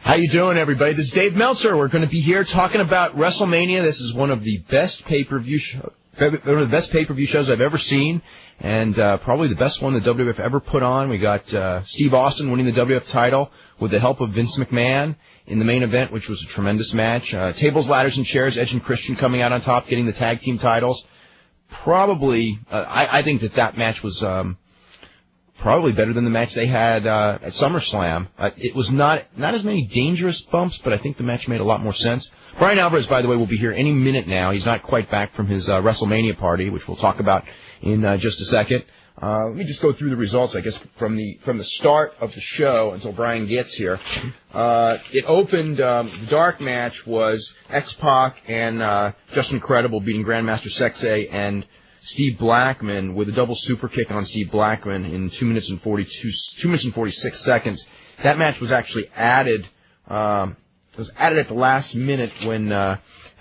How you doing, everybody? This is Dave Meltzer. We're going to be here talking about WrestleMania. This is one of the best pay-per-view shows I've ever seen, and probably the best one the WWF ever put on. We got Steve Austin winning the WWF title with the help of Vince McMahon in the main event, which was a tremendous match. Tables, ladders, and chairs. Edge and Christian coming out on top, getting the tag team titles. Probably, I think that match was probably better than the match they had at SummerSlam. It was not as many dangerous bumps, but I think the match made a lot more sense. Brian Alvarez, by the way, will be here any minute now. He's not quite back from his WrestleMania party, which we'll talk about in just a second. Let me just go through the results, I guess, from the start of the show until Brian gets here. It opened, the dark match was X-Pac and Just Incredible beating Grandmaster Sexay and Steve Blackman with a double super kick on Steve Blackman in 2 minutes and 46 seconds. That match was actually added. It was added at the last minute when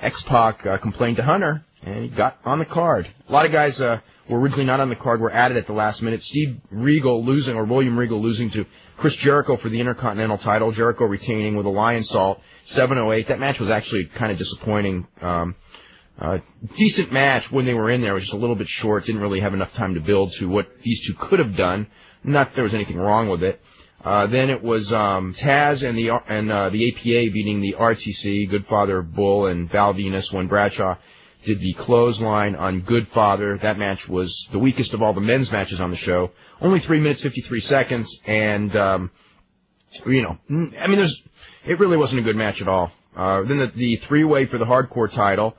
X-Pac complained to Hunter, and he got on the card. A lot of guys were originally not on the card, were added at the last minute. William Regal losing to Chris Jericho for the Intercontinental title. Jericho retaining with a lion salt, 7:08. That match was actually kind of disappointing. Decent match when they were in there. It was just a little bit short. Didn't really have enough time to build to what these two could have done. Not that there was anything wrong with it. Then it was Tazz and the APA beating the RTC, Goodfather, Bull, and Val Venus when Bradshaw did the clothesline on Goodfather. That match was the weakest of all the men's matches on the show. Only 3 minutes, 53 seconds, and, it really wasn't a good match at all. Then the three-way for the hardcore title,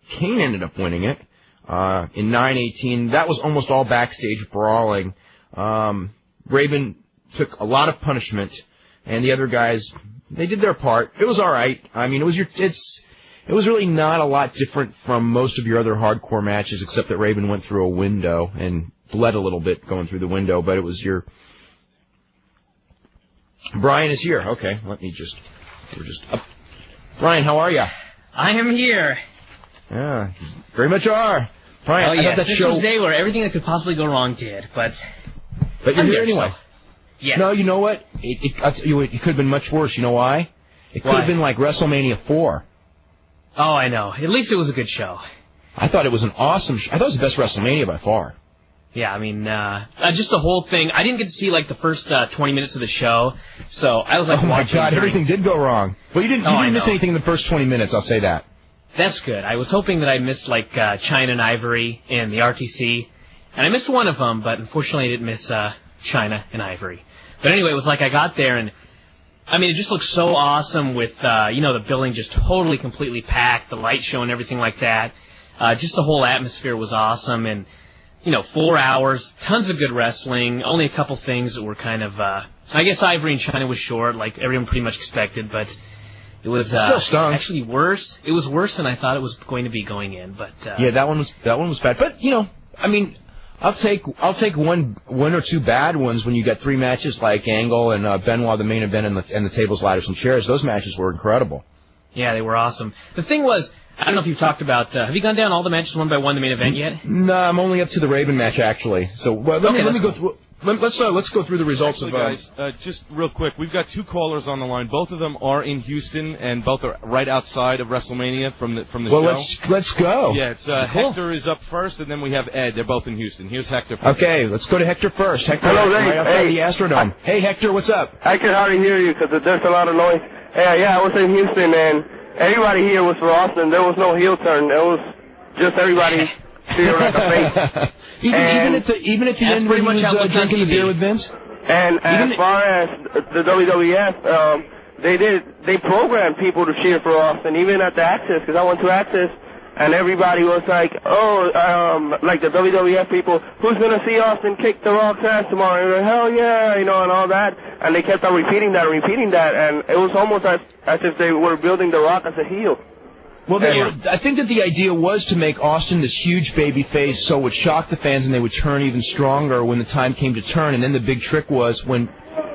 Kane ended up winning it, in 9:18. That was almost all backstage brawling. Raven took a lot of punishment, and the other guys, they did their part. It was alright. I mean, it was really not a lot different from most of your other hardcore matches, except that Raven went through a window and bled a little bit going through the window, but it was Brian is here. Okay, we're just up. Brian, how are you? I am here. Yeah, very much are. Brian, I thought that this was a day where everything that could possibly go wrong did, but you're here anyway. So. Yes. No, you know what? I'll tell you what, it could have been much worse. You know why? It could have been like WrestleMania 4. Oh, I know. At least it was a good show. I thought it was an awesome show. I thought it was the best WrestleMania by far. Yeah, I mean, just the whole thing. I didn't get to see, the first 20 minutes of the show, so I was, oh, my God, everything did go wrong. Well, you didn't miss anything in the first 20 minutes, I'll say that. That's good. I was hoping that I missed, Chyna and Ivory in the RTC, and I missed one of them, but unfortunately I didn't miss Chyna and Ivory. But anyway, it was I got there, and I mean, it just looked so awesome with, the building just totally, completely packed, the light show and everything like that. Just the whole atmosphere was awesome, and, 4 hours, tons of good wrestling, only a couple things that were kind of, I guess Ivory and Chyna was short, like everyone pretty much expected, but it was still stunk. Actually worse. It was worse than I thought it was going to be going in, but... yeah, that one was bad. But, I mean... I'll take one or two bad ones when you got three matches like Angle and Benoit, the main event, and the tables, ladders, and chairs. Those matches were incredible. Yeah, they were awesome. The thing was, I don't know if you've talked about. Have you gone down all the matches one by one, the main event yet? No, I'm only up to the Raven match actually. So let me go through. Let's go through the results. Actually, guys, just real quick, we've got two callers on the line. Both of them are in Houston, and both are right outside of WrestleMania from the show. Well, let's go. Yeah, it's cool. Hector is up first, and then we have Ed. They're both in Houston. Here's Hector first. Okay, let's go to Hector first. Hector, hello, right outside the Astrodome. Hey, Hector, what's up? I can hardly hear you because there's a lot of noise. Yeah, I was in Houston, and everybody here was for Austin. There was no heel turn. It was just everybody. Even at the end when he was drinking the beer with Vince? And as far as the WWF, they programmed people to cheer for Austin, even at the Access, because I went to Access, and everybody was like, like the WWF people, who's going to see Austin kick The Rock's ass tomorrow? And they're like, hell yeah, and all that. And they kept on repeating that, and it was almost as if they were building The Rock as a heel. Well, I think that the idea was to make Austin this huge baby face so it would shock the fans and they would turn even stronger when the time came to turn. And then the big trick was would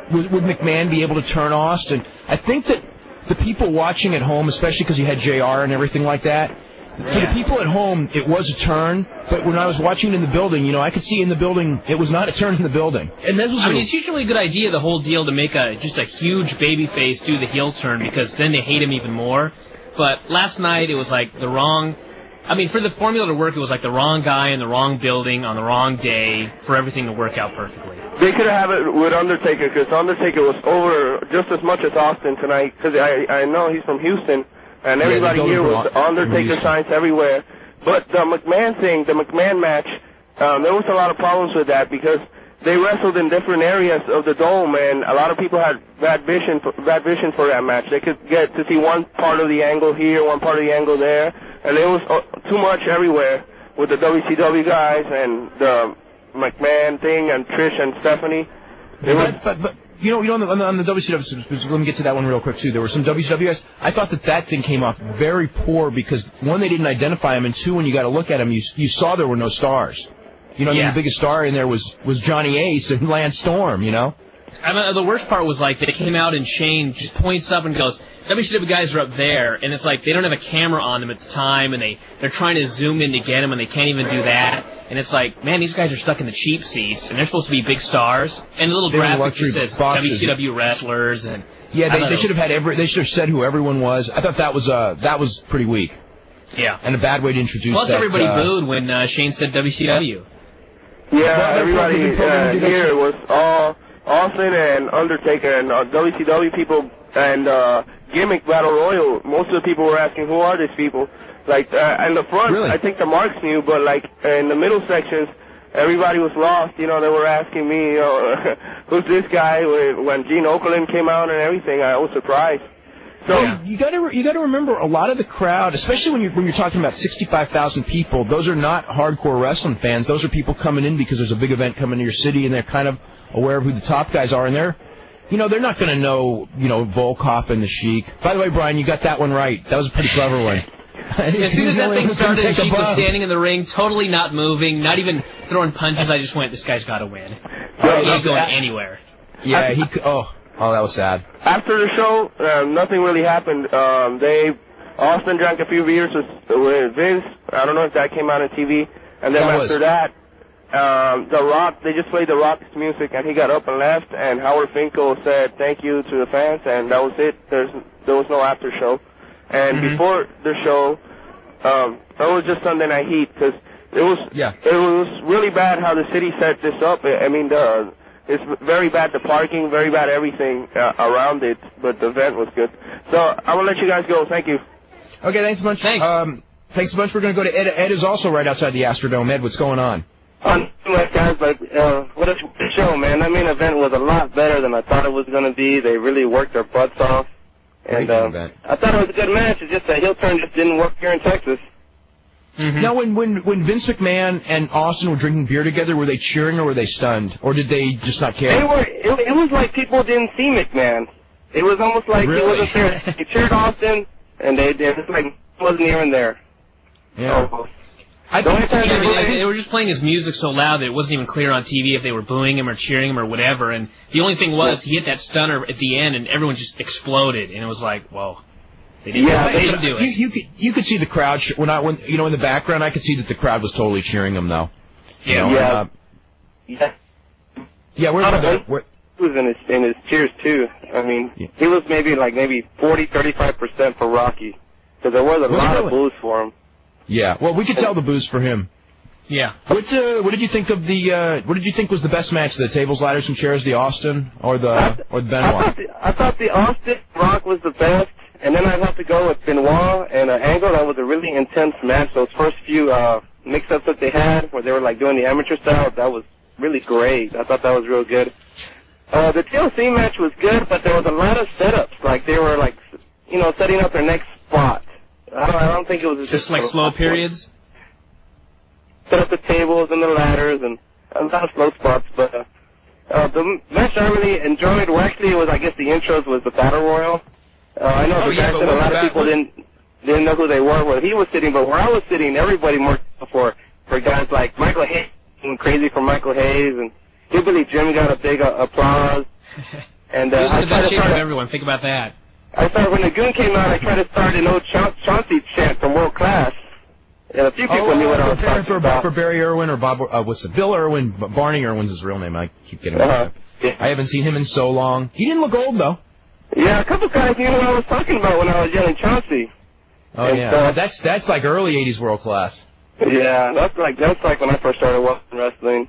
McMahon be able to turn Austin? I think that the people watching at home, especially because you had JR and everything like that, For the people at home, it was a turn, but when I was watching it in the building, you know, I could see in the building, it was not a turn in the building. And that was it's usually a good idea, the whole deal, to make just a huge babyface do the heel turn, because then they hate him even more. But last night, it was like the wrong... I mean, for the formula to work, it was like the wrong guy in the wrong building on the wrong day for everything to work out perfectly. They could have it with Undertaker, because Undertaker was over just as much as Austin tonight, because I know he's from Houston, and everybody here was Undertaker signs everywhere. But the McMahon thing, the McMahon match, there was a lot of problems with that, because they wrestled in different areas of the dome, and a lot of people had bad vision for that match. They could get to see one part of the angle here, one part of the angle there, and it was too much everywhere with the WCW guys and the McMahon thing and Trish and Stephanie. But you know, on the WCW, let me get to that one real quick too. There were some WCW guys. I thought that thing came off very poor because one, they didn't identify him, and two, when you got to look at him, you saw there were no stars. You know, the biggest star in there was Johnny Ace and Lance Storm. You know. I mean, the worst part was, like, they came out and Shane just points up and goes, WCW guys are up there, and it's like they don't have a camera on them at the time, and they're trying to zoom in to get them, and they can't even do that. And it's like, man, these guys are stuck in the cheap seats, and they're supposed to be big stars. And the little graphic just says WCW wrestlers, and they should have said who everyone was. I thought that was pretty weak. Yeah, and a bad way to introduce. Plus, everybody booed when Shane said WCW. Yeah, everybody here was all Austin and Undertaker and WCW people and Gimmick Battle Royal. Most of the people were asking, who are these people? Like, in the front, really? I think the Marks knew, but like in the middle sections, everybody was lost. You know, they were asking me, who's this guy? When Gene Okerlund came out and everything, I was surprised. So you got to remember, a lot of the crowd, especially when you're talking about 65,000 people, those are not hardcore wrestling fans. Those are people coming in because there's a big event coming to your city, and they're kind of aware of who the top guys are, and they're not going to know, Volkov and the Sheik. By the way, Brian, you got that one right. That was a pretty clever one. As soon as that thing started, the Sheik was standing in the ring, totally not moving, not even throwing punches. I just went, this guy's got to win. He's going anywhere. Yeah, Oh, that was sad. After the show, nothing really happened. Austin drank a few beers with Vince. I don't know if that came out on TV. And then after that, The Rock, they just played The Rock's music, and he got up and left, and Howard Finkel said thank you to the fans, and that was it. There was no after show. And before the show, that was just Sunday Night Heat, because it was really bad how the city set this up. I mean, it's very bad, the parking, very bad everything around it, but the event was good. So I'm going to let you guys go. Thank you. Okay, thanks a bunch. Thanks. Thanks a bunch. We're going to go to Ed. Ed is also right outside the Astrodome. Ed, what's going on? Guys, what a show, man. That main event was a lot better than I thought it was going to be. They really worked their butts off. And I thought it was a good match. It's just a heel turn just didn't work here in Texas. Now, when Vince McMahon and Austin were drinking beer together, were they cheering or were they stunned? Or did they just not care? It was like people didn't see McMahon. It was almost like he wasn't there. He cheered Austin, and they just like wasn't even there. Yeah. So, I think they were just playing his music so loud that it wasn't even clear on TV if they were booing him or cheering him or whatever. And the only thing was, he hit that stunner at the end, and everyone just exploded. And it was like, whoa. They didn't do it. You could see the crowd in the background. I could see that the crowd was totally cheering him, though. Yeah. Where he was in his cheers too. I mean, he was maybe 40-35% for Rocky, because there was a lot of boos for him. Yeah. Well, we could tell the boos for him. Yeah. What did you think of what did you think was the best match? The tables, ladders, and chairs, the Austin or the Benoit? I thought the Austin Rock was the best. And then I'd have to go with Benoit and Angle. That was a really intense match. Those first few mix-ups that they had, where they were doing the amateur style, that was really great. I thought that was real good. The TLC match was good, but there was a lot of setups. They were setting up their next spot. I don't think it was just like slow periods. Set up the tables and the ladders and a lot of slow spots. But the match I really enjoyed, it was, I guess, the intros was the Battle Royal. I know a lot of people didn't know who they were where he was sitting, but where I was sitting, everybody marked for guys like Michael Hayes, going crazy for Michael Hayes, and Hillbilly Jim got a big applause. And he was in the best shape of everyone. Think about that. I started when the Goon came out. I tried to start an old Chauncey chant from World Class, And a few people knew what I was talking about. For Barry Irwin or Bob, Bill Irwin, Barney Irwin's his real name. I keep getting mixed up. Yeah. I haven't seen him in so long. He didn't look old, though. Yeah, a couple guys knew what I was talking about when I was yelling Chauncey. Oh, and yeah. That's like early 80s world class. Yeah, that's like when I first started watching wrestling.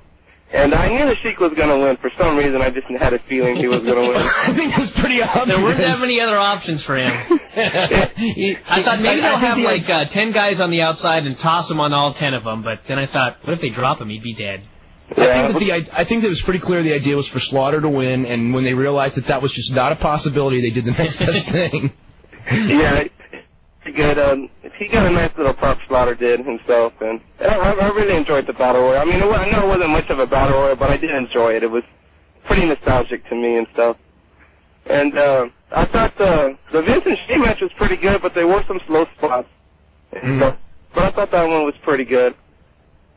And I knew the Sheik was going to win. For some reason, I just had a feeling he was going to win. I think it was pretty obvious. There weren't that many other options for him. I thought maybe they'll have like 10 guys on the outside and toss him on all 10 of them, but then I thought, what if they drop him? He'd be dead. Yeah. I think that it was pretty clear the idea was for Slaughter to win, and when they realized that was just not a possibility, they did the next best thing. Yeah, good. He got a nice little pop, Slaughter did himself, and I really enjoyed the Battle Royal. I mean, I know it wasn't much of a Battle Royal, but I did enjoy it. It was pretty nostalgic to me and stuff. And I thought the Vince and Shea match was pretty good, but there were some slow spots. But I thought that one was pretty good.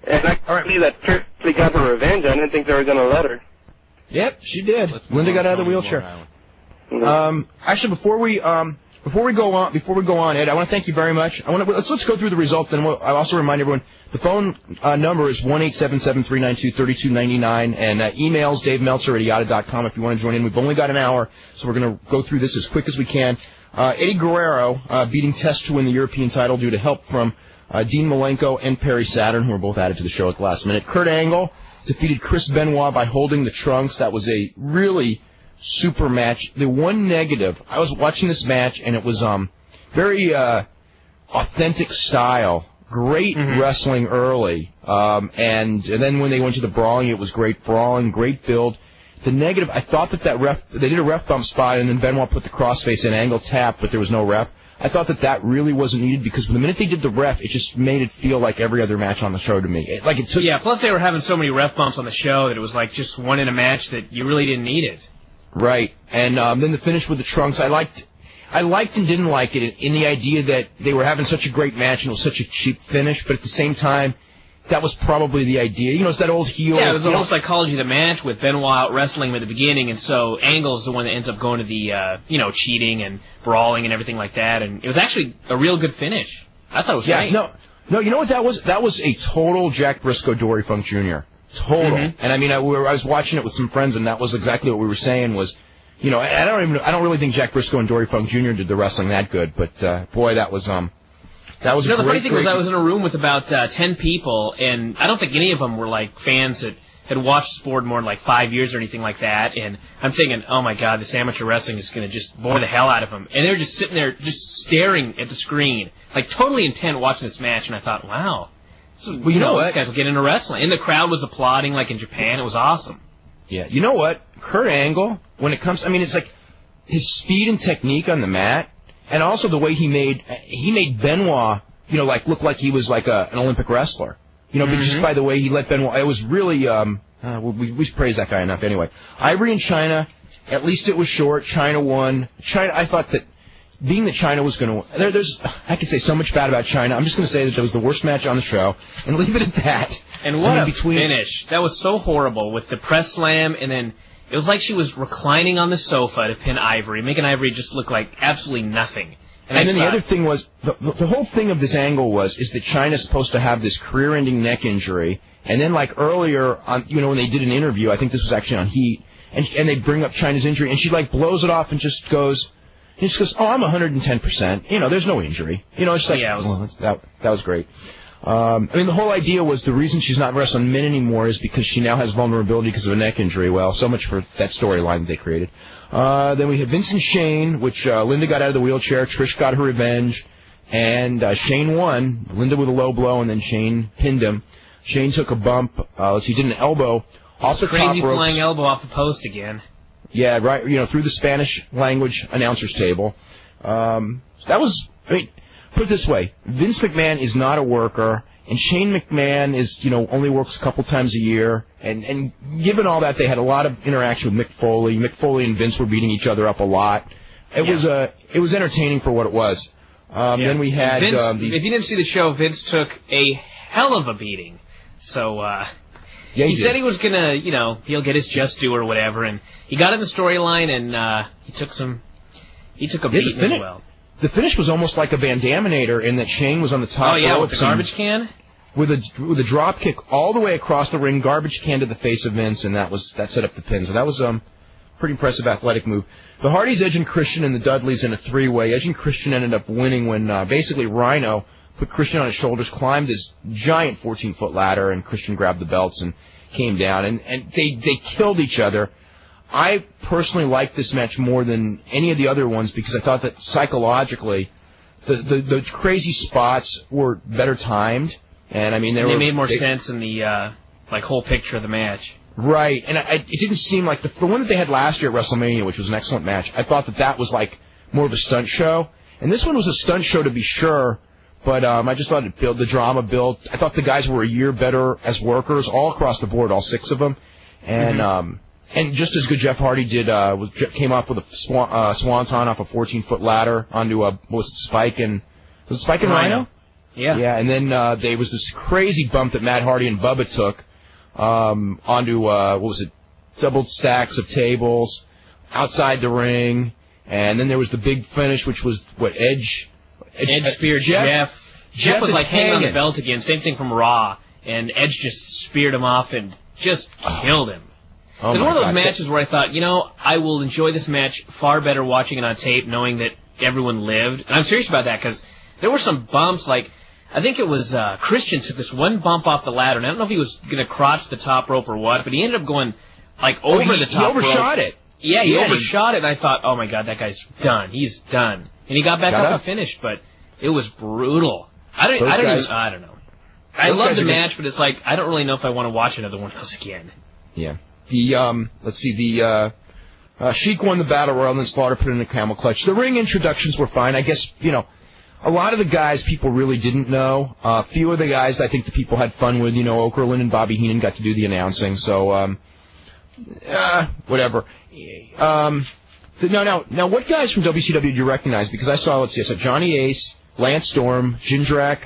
And I can see that Tripley got her revenge. I didn't think they were going to let her. Yep, she did. Linda got out of the wheelchair. Actually, before we go on, Ed, I want to thank you very much. Let's go through the results. Then I'll also remind everyone the phone number is 1-877-392-3299, and emails Dave Meltzer at IATA.com if you want to join in. We've only got an hour, so we're going to go through this as quick as we can. Eddie Guerrero beating Test to win the European title due to help from Dean Malenko and Perry Saturn, who were both added to the show at the last minute. Kurt Angle defeated Chris Benoit by holding the trunks. That was a really super match. The one negative, I was watching this match, and it was very authentic style. Great wrestling early. And then when they went to the brawling, it was great brawling, great build. The negative, I thought that they did a ref bump spot, and then Benoit put the crossface in, Angle tap, but there was no ref. I thought that really wasn't needed because the minute they did the ref, it just made it feel like every other match on the show to me. Yeah, plus they were having so many ref bumps on the show that it was like just one in a match that you really didn't need it. Right. And then the finish with the trunks, I liked and didn't like it in the idea that they were having such a great match and it was such a cheap finish, but at the same time, that was probably the idea. You know, it's that old heel. Yeah, it was the whole psychology of the match with Benoit out wrestling him at the beginning, and so Angle's the one that ends up going to the, cheating and brawling and everything like that, and it was actually a real good finish. I thought it was great. No, you know what that was? That was a total Jack Briscoe Dory Funk Jr. Total. And I mean, I was watching it with some friends, and that was exactly what we were saying was, you know, I don't really think Jack Briscoe and Dory Funk Jr. did the wrestling that good, but boy, that was the funny thing was I was in a room with about 10 people, and I don't think any of them were like fans that had watched sport more than like 5 years or anything like that, and I'm thinking, oh my god, this amateur wrestling is going to just bore the hell out of them. And they're just sitting there just staring at the screen, like totally intent watching this match, and I thought, wow, well, you know what? These guys will get into wrestling. And the crowd was applauding like in Japan. It was awesome. Yeah, you know what? Kurt Angle, when it comes, I mean, it's like his speed and technique on the mat, and also the way he made Benoit, you know, like look like he was like an Olympic wrestler. You know, but just by the way he let Benoit, it was really, we praise that guy enough anyway. Ivory and Chyna, at least it was short. Chyna won. Chyna, I thought that being that Chyna was going to win, I could say so much bad about Chyna. I'm just going to say that was the worst match on the show and leave it at that. And what a finish. That was so horrible with the press slam, and then it was like she was reclining on the sofa to pin Ivory, making Ivory just look like absolutely nothing. And then the other thing was, the whole thing of this angle is that Chyna's supposed to have this career-ending neck injury, and then like earlier on, you know, when they did an interview, I think this was actually on Heat, and they bring up Chyna's injury, and she like blows it off and just goes, oh, I'm 110%. You know, there's no injury. You know, it's like, that was great. I mean, the whole idea was the reason she's not wrestling men anymore is because she now has vulnerability because of a neck injury. Well, so much for that storyline that they created. Then we had Vince and Shane, which Linda got out of the wheelchair. Trish got her revenge, and Shane won. Linda with a low blow, and then Shane pinned him. Shane took a bump. He did an elbow off the top ropes. Crazy flying elbow off the post again. Yeah, right. You know, through the Spanish language announcers table. That was. I mean, put it this way: Vince McMahon is not a worker, and Shane McMahon is, you know, only works a couple times a year. And given all that, they had a lot of interaction with Mick Foley. Mick Foley and Vince were beating each other up a lot. It was entertaining for what it was. Then we had Vince, if you didn't see the show, Vince took a hell of a beating. So he said he was gonna, you know, he'll get his just due or whatever, and he got in the storyline and he took a beating as well. the finish was almost like a Van Daminator in that Shane was on the top. Oh yeah, with ropes the garbage can. With a drop kick all the way across the ring, garbage can to the face of Vince, and that set up the pin. So that was pretty impressive athletic move. The Hardys, Edge and Christian, and the Dudleys in a three-way. Edge and Christian ended up winning when basically Rhino put Christian on his shoulders, climbed this giant 14-foot ladder, and Christian grabbed the belts and came down. And they killed each other. I personally liked this match more than any of the other ones because I thought that psychologically the crazy spots were better timed. And I mean, they made more sense in the whole picture of the match. Right, and it didn't seem like the one that they had last year at WrestleMania, which was an excellent match. I thought that was like more of a stunt show, and this one was a stunt show to be sure. But I just thought the drama built. I thought the guys were a year better as workers all across the board, all 6 of them, and just as good Jeff Hardy did. Came off with a swanton off a 14-foot ladder onto Spike and Rhino? Yeah, and then there was this crazy bump that Matt Hardy and Bubba took onto, double stacks of tables outside the ring. And then there was the big finish, which was, Edge speared Jeff. Jeff was hanging on the belt again, same thing from Raw. And Edge just speared him off and just killed him. It was one of those matches where I thought, I will enjoy this match far better watching it on tape, knowing that everyone lived. And I'm serious about that, because there were some bumps, I think it was Christian took this one bump off the ladder, and I don't know if he was going to crotch the top rope or what, but he ended up going over the top rope. He overshot it. Yeah, he overshot it, and I thought, oh my God, that guy's done. He's done. And he got back up and finished, but it was brutal. I don't know. I love the match, but it's I don't really know if I want to watch another one of those again. Yeah. Let's see, Sheik won the Battle Royal, and then Slaughter put in a camel clutch. The ring introductions were fine. I guess, a lot of the guys people really didn't know. A few of the guys I think the people had fun with, Okerlund and Bobby Heenan got to do the announcing, so, whatever. Now, what guys from WCW did you recognize? Because I saw Johnny Ace, Lance Storm, Jindrak,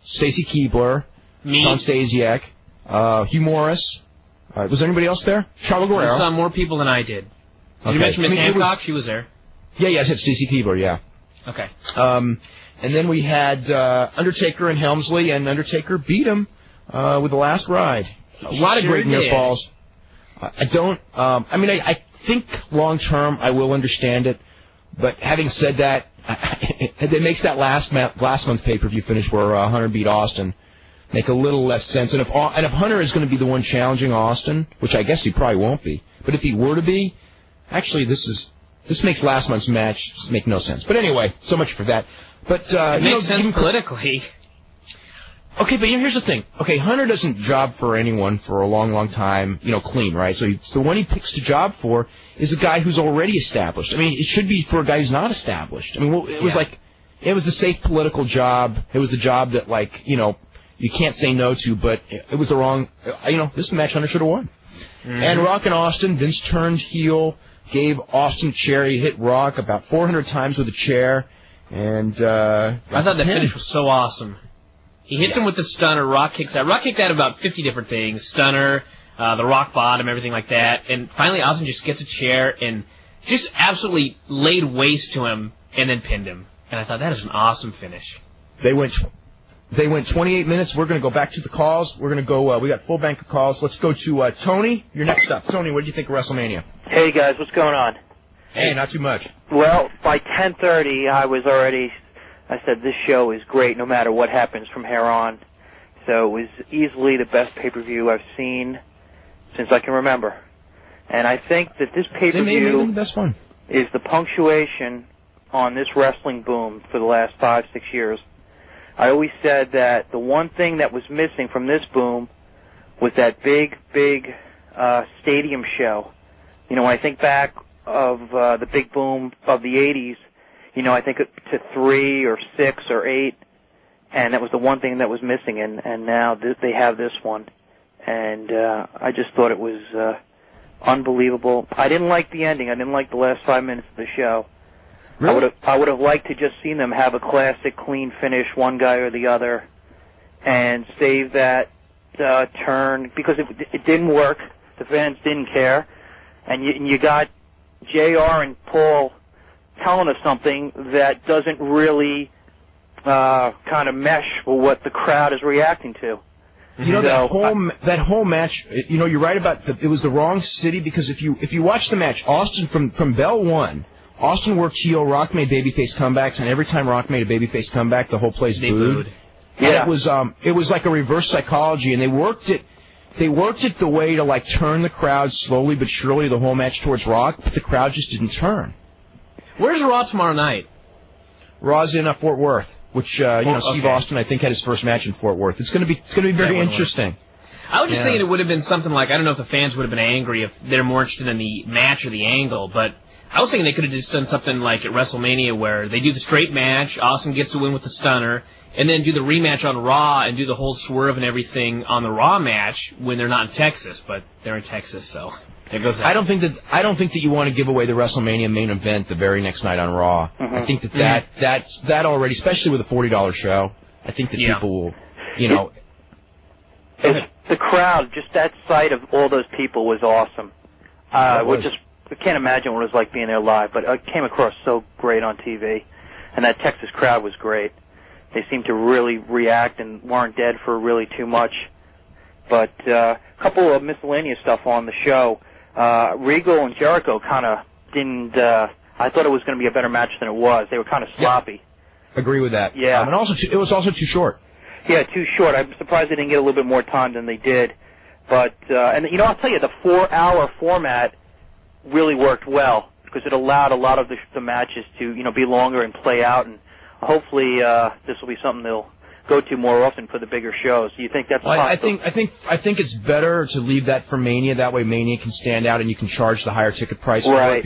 Stacy Keibler, John Stasiak, Hugh Morris. Was there anybody else there? Charlo Guerrero. I saw more people than I did. Did you mention Miss Hancock? She was there. Yeah, I said Stacy Keibler, yeah. Okay. And then we had Undertaker and Helmsley, and Undertaker beat him with the last ride. A lot of great near falls. I think long term I will understand it, but having said that, it makes that last month pay-per-view finish where Hunter beat Austin make a little less sense. And if Hunter is going to be the one challenging Austin, which I guess he probably won't be, but if he were to be, actually this makes last month's match make no sense. But anyway, so much for that. But it makes sense politically. Okay, but here's the thing. Okay, Hunter doesn't job for anyone for a long, long time, clean, right? So the one he picks to job for is a guy who's already established. I mean, it should be for a guy who's not established. I mean, it was it was the safe political job. It was the job that, you can't say no to, but it was the wrong, this match Hunter should have won. Mm-hmm. And Rock and Austin, Vince turned heel, gave Austin a chair. He hit Rock about 400 times with a chair, and I thought the finish was so awesome. He hits him with the stunner, Rock kicks out. Rock kicked out about 50 different things, stunner, the rock bottom, everything like that, and finally Austin just gets a chair and just absolutely laid waste to him and then pinned him. And I thought that is an awesome finish. They went 28 minutes. We're going to go back to the calls. We're going to go, we got full bank of calls. Let's go to Tony. You're next up. Tony, what did you think of WrestleMania? Hey, guys, what's going on? Hey, not too much. Well, by 10:30, I said this show is great no matter what happens from here on. So it was easily the best pay-per-view I've seen since I can remember. And I think that this pay-per-view the best one. Is the punctuation on this wrestling boom for the last 5-6 years. I always said that the one thing that was missing from this boom was that big stadium show. When I think back of the big boom of the 80s, I think to 3 or 6 or 8, and that was the one thing that was missing, and now they have this one. And I just thought it was unbelievable. I didn't like the ending. I didn't like the last 5 minutes of the show. Really? I would have liked to just seen them have a classic clean finish, one guy or the other, and save that turn, because it didn't work. The fans didn't care, and you got JR and Paul telling us something that doesn't really kind of mesh with what the crowd is reacting to. You know, that whole match, you know, you're right about it was the wrong city, because if you watch the match, Austin from Bell 1, Austin worked heel, Rock made babyface comebacks, and every time Rock made a babyface comeback, the whole place booed. Yeah. And it was like a reverse psychology, and they worked it the way to like turn the crowd slowly but surely the whole match towards Rock, but the crowd just didn't turn. Where's Raw tomorrow night? Raw's in Fort Worth, which Steve Austin I think had his first match in Fort Worth. It's going to be very interesting. I was just thinking it would have been something like, I don't know if the fans would have been angry if they're more interested in the match or the angle, but I was thinking they could have just done something like at WrestleMania where they do the straight match, Austin gets to win with the stunner, and then do the rematch on Raw and do the whole swerve and everything on the Raw match when they're not in Texas, but they're in Texas, so there goes that. I don't think that you want to give away the WrestleMania main event the very next night on Raw. Mm-hmm. I think that already, especially with a $40 show, I think that people will, you know. The crowd, just that sight of all those people was awesome. I can't imagine what it was like being there live, but it came across so great on TV. And that Texas crowd was great. They seemed to really react and weren't dead for really too much. But a couple of miscellaneous stuff on the show. Regal and Jericho kind of didn't... I thought it was going to be a better match than it was. They were kind of sloppy. Agree with that. Yeah. And also, it was also too short. Yeah, too short. I'm surprised they didn't get a little bit more time than they did. But, and you know, I'll tell you, the 4-hour format really worked well because it allowed a lot of the matches to, you know, be longer and play out, and hopefully this will be something they'll go to more often for the bigger shows. Do you think that's possible? I think it's better to leave that for Mania. That way Mania can stand out and you can charge the higher ticket price for it,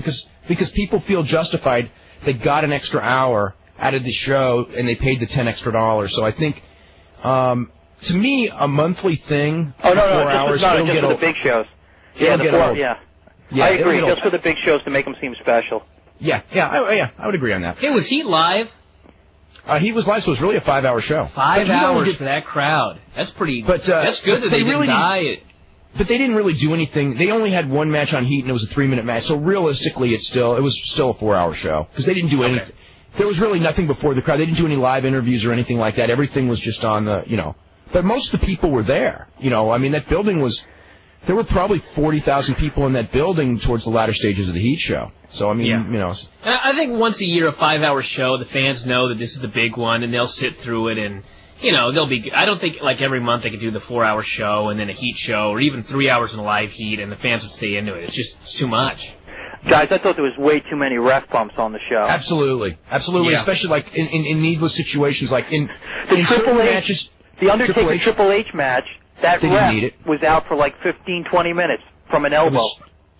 because people feel justified. They got an extra hour out of the show and they paid the $10 extra. So I think to me a monthly thing for 4 hours just for the big shows. I agree. Just for the big shows to make them seem special. I would agree on that. Hey, was Heat live? He was live, so it was really a 5-hour show. 5 hours for that crowd. That's pretty. But that's good that they didn't die. But they didn't really do anything. They only had one match on Heat, and it was a 3-minute match. So realistically, it was still a 4-hour show because they didn't do anything. There was really nothing before the crowd. They didn't do any live interviews or anything like that. Everything was just on the, you know. But most of the people were there. You know, I mean, that building was. There were probably 40,000 people in that building towards the latter stages of the Heat show. So, I mean, you know. I think once a year, a 5-hour show, the fans know that this is the big one, and they'll sit through it, and, you know, they'll be... I don't think, like, every month they could do the 4-hour show and then a Heat show, or even 3 hours in a live Heat, and the fans would stay into it. It's too much. Guys, I thought there was way too many ref bumps on the show. Absolutely. Yeah. Especially, like, in needless situations, like, in certain matches... The Undertaker Triple H match... That ref was out for like 15, 20 minutes from an elbow.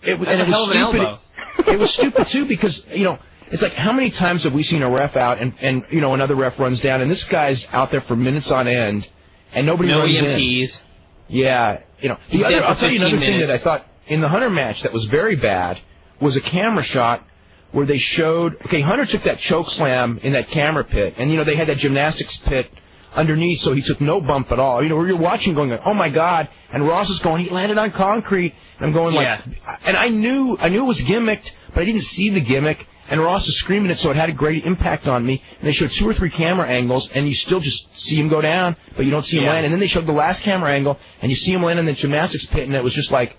It was stupid. It was stupid, too, because, you know, it's like, how many times have we seen a ref out and you know, another ref runs down, and this guy's out there for minutes on end, and nobody runs EMTs. in. Yeah. You know, I'll tell you another thing that I thought in the Hunter match that was very bad was a camera shot where they showed, Hunter took that choke slam in that camera pit, and, you know, they had that gymnastics pit underneath, so he took no bump at all. You know, where you're watching going, oh my God, and Ross is going, he landed on concrete, and I'm going like, and I knew it was gimmicked, but I didn't see the gimmick, and Ross is screaming it, so it had a great impact on me, and they showed 2 or 3 camera angles, and you still just see him go down, but you don't see him land, and then they showed the last camera angle, and you see him land in the gymnastics pit, and it was just like,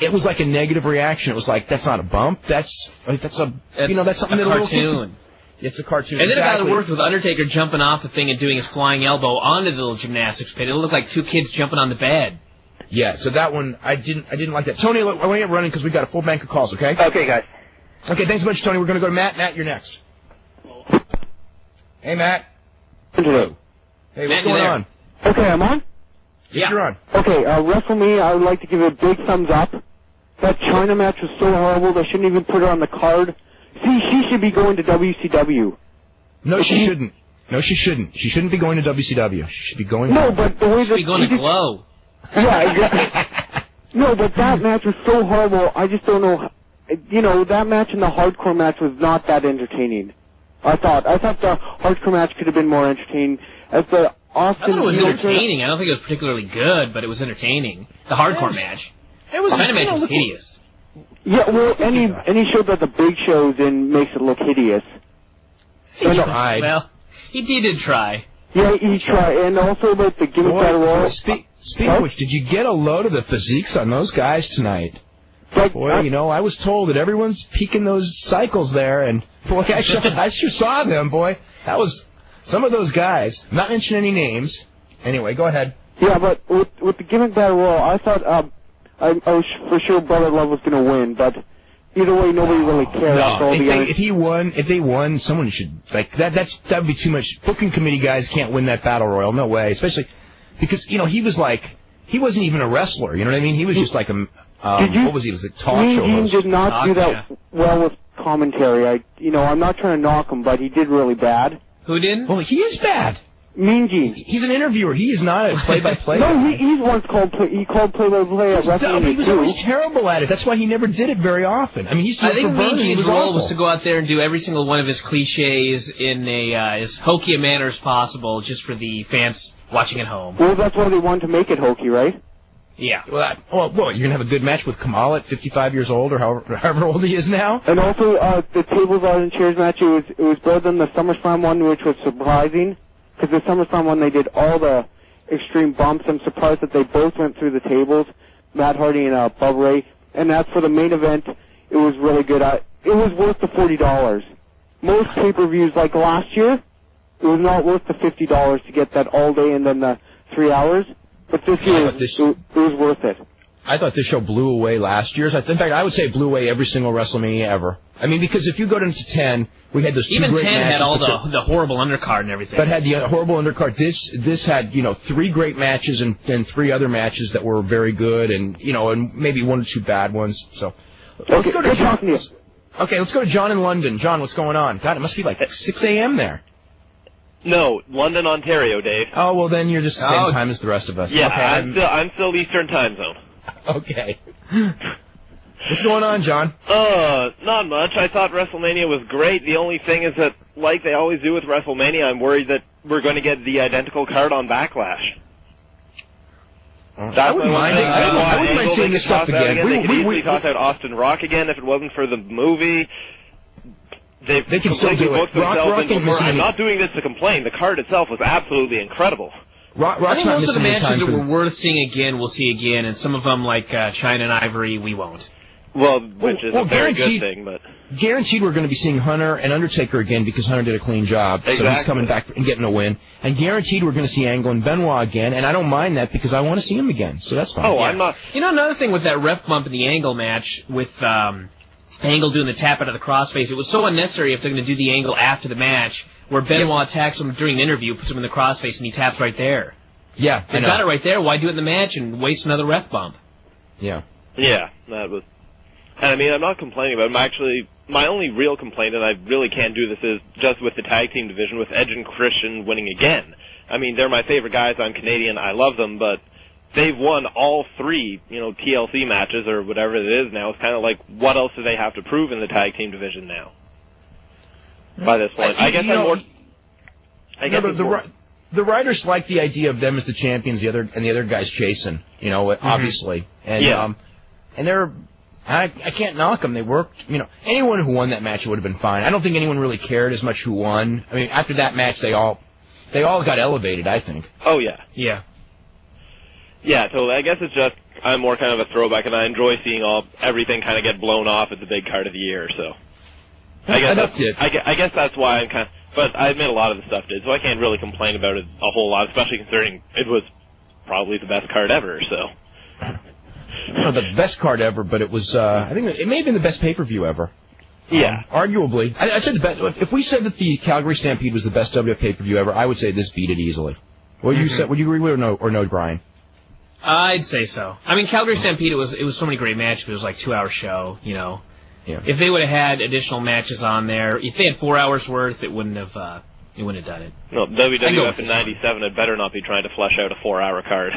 it was like a negative reaction. It was like, that's not a bump, that's something that a cartoon. It's a cartoon. And then it got worse with Undertaker jumping off the thing and doing his flying elbow onto the little gymnastics pit. It looked like 2 kids jumping on the bed. Yeah, so that one, I didn't like that. Tony, I want to get running because we've got a full bank of calls, okay? Okay, guys. Okay, thanks a bunch, Tony. We're going to go to Matt. Matt, you're next. Hey, Matt. Hello. Hey, what's going on? Okay, I'm on? Yes, you're on. Okay, WrestleMania, I would like to give it a big thumbs up. That Chyna match was so horrible, they shouldn't even put her on the card. See, she should be going to WCW. No, she shouldn't. No, she shouldn't. She shouldn't be going to WCW. She should be going. No, but the way that she should be going to Glow. Yeah, exactly. No, but that match was so horrible. I just don't know. You know, that match and the hardcore match was not that entertaining. I thought the hardcore match could have been more entertaining. As the Austin, I thought it was entertaining. I don't think it was particularly good, but it was entertaining. The hardcore match. It was kind of hideous. Yeah, well, any show that the Big Show's in makes it look hideous. He tried. Well, he did try. Yeah, he tried. And also about the Gimmick Battle Royal. Speaking of which, did you get a load of the physiques on those guys tonight? Boy, I was told that everyone's peeking those cycles there, and boy, I sure saw them, boy. That was some of those guys. I'm not mentioning any names. Anyway, go ahead. Yeah, but with the Gimmick Battle Royal, I thought I was for sure Brother Love was going to win, but either way, nobody really cares. No, if they won, someone should that'd be too much. Booking committee guys can't win that battle royal, no way. Especially because he wasn't even a wrestler. You know what I mean? He was just like a what was he? He was a talk show host. He did not do that well with commentary. I'm not trying to knock him, but he did really bad. Who didn't? Well, he is bad. Mean Gene. He's an interviewer. He is not a play-by-play. No, he's once called play-by-play at WrestleMania. He was always terrible at it. That's why he never did it very often. I mean, I think Mean Gene's role was to go out there and do every single one of his cliches in as hokey a manner as possible, just for the fans watching at home. Well, that's why they wanted to make it hokey, right? Yeah. Well, you're gonna have a good match with Kamala at 55 years old, or however old he is now. And also, the tables, ladders, and chairs match. It was better than the SummerSlam one, which was surprising. Because the SummerSlam one, they did all the extreme bumps. I'm surprised that they both went through the tables, Matt Hardy and Bubba Ray. And as for the main event, it was really good. It was worth the $40. Most pay-per-views, like last year, it was not worth the $50 to get that all day and then the 3 hours. But this year, it was worth it. I thought this show blew away last year's. In fact, I would say it blew away every single WrestleMania ever. I mean, because if you go into 10, we had those two great matches. Even 10 had all the horrible undercard and everything. But had the horrible undercard. This had, 3 great matches and 3 other matches that were very good and maybe 1 or 2 bad ones. So, let's go to John. Okay, let's go to John in London. John, what's going on? God, it must be like 6 a.m. there. No, London, Ontario, Dave. Oh, well, then you're just the same time as the rest of us. Yeah, okay, I'm still Eastern time zone. Okay. What's going on, John? Not much. I thought WrestleMania was great. The only thing is that, like they always do with WrestleMania, I'm worried that we're going to get the identical card on Backlash. I wouldn't mind seeing this stuff again. They could easily toss out Austin Rock again if it wasn't for the movie. They can still do it. I'm not doing this to complain. The card itself was absolutely incredible. I think most of the matches that were worth seeing again, we'll see again, and some of them, like Chyna and Ivory, we won't. Well, which is a very good thing, but... Guaranteed we're going to be seeing Hunter and Undertaker again because Hunter did a clean job, so he's coming back and getting a win. And guaranteed we're going to see Angle and Benoit again, and I don't mind that because I want to see him again, so that's fine. Oh, yeah. I'm not... Another thing with that ref bump in the Angle match with Angle doing the tap out of the crossface, it was so unnecessary if they're going to do the Angle after the match, where Benoit attacks him during the interview, puts him in the crossface, and he taps right there. Yeah, They've got it right there. Why do it in the match and waste another ref bump? Yeah. Yeah, that was... And I mean, I'm not complaining about it. My only real complaint, and I really can't do this, is just with the tag team division, with Edge and Christian winning again. I mean, they're my favorite guys. I'm Canadian. I love them, but they've won all 3, TLC matches or whatever it is now. It's kind of like, what else do they have to prove in the tag team division now? By this point, the writers like the idea of them as the champions, the other guys chasing, obviously, and they're. I can't knock them. They worked. Anyone who won that match would have been fine. I don't think anyone really cared as much who won. I mean, after that match, they all got elevated, I think. Oh yeah. Yeah. Yeah. So I guess it's just I'm more kind of a throwback, and I enjoy seeing everything kind of get blown off at the big card of the year. So I guess that's why I'm kind of. But I admit a lot of the stuff did, so I can't really complain about it a whole lot, especially considering it was probably the best card ever. So. No, the best card ever, but it was, I think it may have been the best pay-per-view ever. Yeah. Arguably. I said the best. If we said that the Calgary Stampede was the best WWF pay-per-view ever, I would say this beat it easily. Would you agree with it or no, Brian? I'd say so. I mean, Calgary Stampede, it was so many great matches, but it was like a 2-hour show, Yeah. If they would have had additional matches on there, if they had 4 hours worth, it wouldn't have done it. No, WWF in 97 had better not be trying to flesh out a 4-hour card.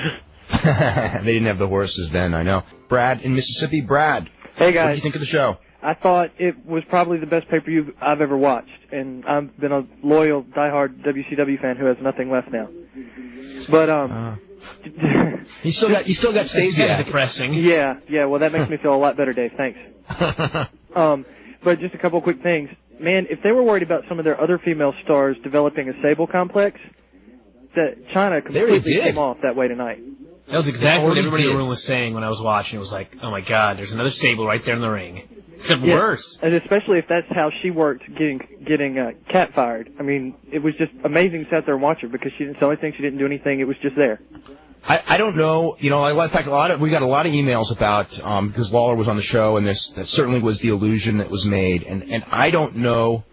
They didn't have the horses then, I know. Brad in Mississippi. Brad, hey guys, what did you think of the show? I thought it was probably the best pay-per-view I've ever watched, and I've been a loyal, diehard WCW fan who has nothing left now. But you still got Stacey. Depressing. Yeah. Well, that makes me feel a lot better, Dave. Thanks. But just a couple of quick things. Man, if they were worried about some of their other female stars developing a Sable complex, that Chyna completely came off that way tonight. That was exactly what everybody in the room was saying when I was watching. It was like, oh my God, there's another Sable right there in the ring. Except worse. And especially if that's how she worked getting Cat fired. I mean, it was just amazing to sit there and watch her because she didn't say anything, she didn't do anything, it was just there. I don't know, in fact, we got a lot of emails about, because Lawler was on the show, and that certainly was the illusion that was made, and I don't know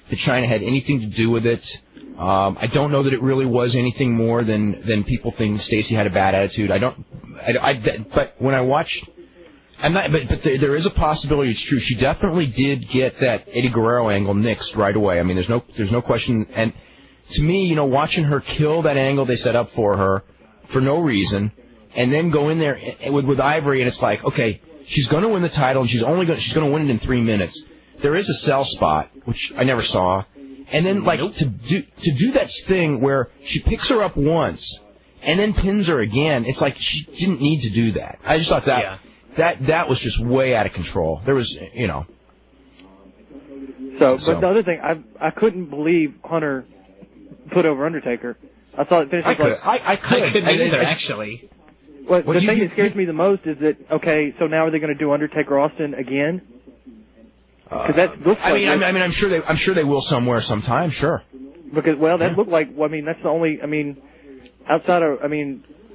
that Chyna had anything to do with it. I don't know that it really was anything more than people think Stacey had a bad attitude. But when I watched, but there is a possibility it's true. She definitely did get that Eddie Guerrero angle nixed right away. I mean, there's no question, and to me, watching her kill that angle they set up for her, for no reason, and then go in there with Ivory, and it's like, okay, she's going to win the title, and she's going to win it in 3 minutes. There is a sell spot, which I never saw, and then to do that thing where she picks her up once and then pins her again. It's like she didn't need to do that. I just thought that was just way out of control. There was, So, but the other thing, I couldn't believe Hunter put over Undertaker. I thought it finished I couldn't either, actually. Well, the thing that scares me the most is that, okay, so now are they going to do Undertaker Austin again? I'm sure they will somewhere sometime, sure. Because, that looked like, that's the only, outside of,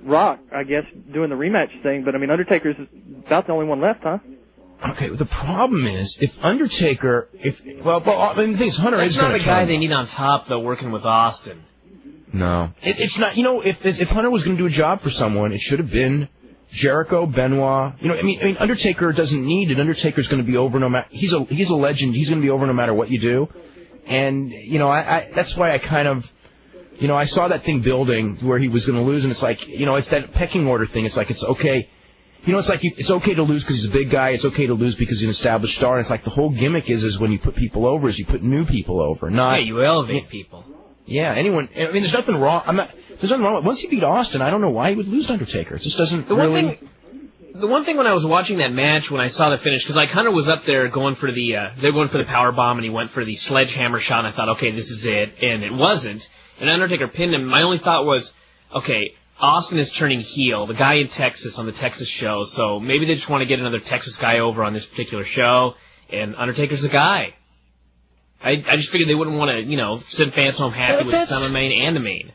Rock, I guess, doing the rematch thing, but Undertaker's about the only one left, huh? Okay, the problem is, if Undertaker, the thing is, Hunter is going to That's not the guy they need on top, though, working with Austin. No. It's not, if Hunter was going to do a job for someone, it should have been Jericho, Benoit. Undertaker doesn't need it. Undertaker's going to be over no matter, he's a legend. He's going to be over no matter what you do. And, that's why I kind of, I saw that thing building where he was going to lose, and it's like, it's that pecking order thing. It's like, it's okay. It's like, it's okay to lose because he's a big guy. It's okay to lose because he's an established star. And it's like the whole gimmick is when you put people over, is you put new people over, not. Yeah, you elevate people. Yeah, anyone. There's nothing wrong. There's nothing wrong. Once he beat Austin, I don't know why he would lose to Undertaker. It just doesn't The one thing when I was watching that match, when I saw the finish, because Hunter was up there going for they're going for the power bomb, and he went for the sledgehammer shot, and I thought, okay, this is it, and it wasn't. And Undertaker pinned him. My only thought was, okay, Austin is turning heel, the guy in Texas on the Texas show, so maybe they just want to get another Texas guy over on this particular show, and Undertaker's the guy. I just figured they wouldn't want to, send fans home happy with some of the main and the main.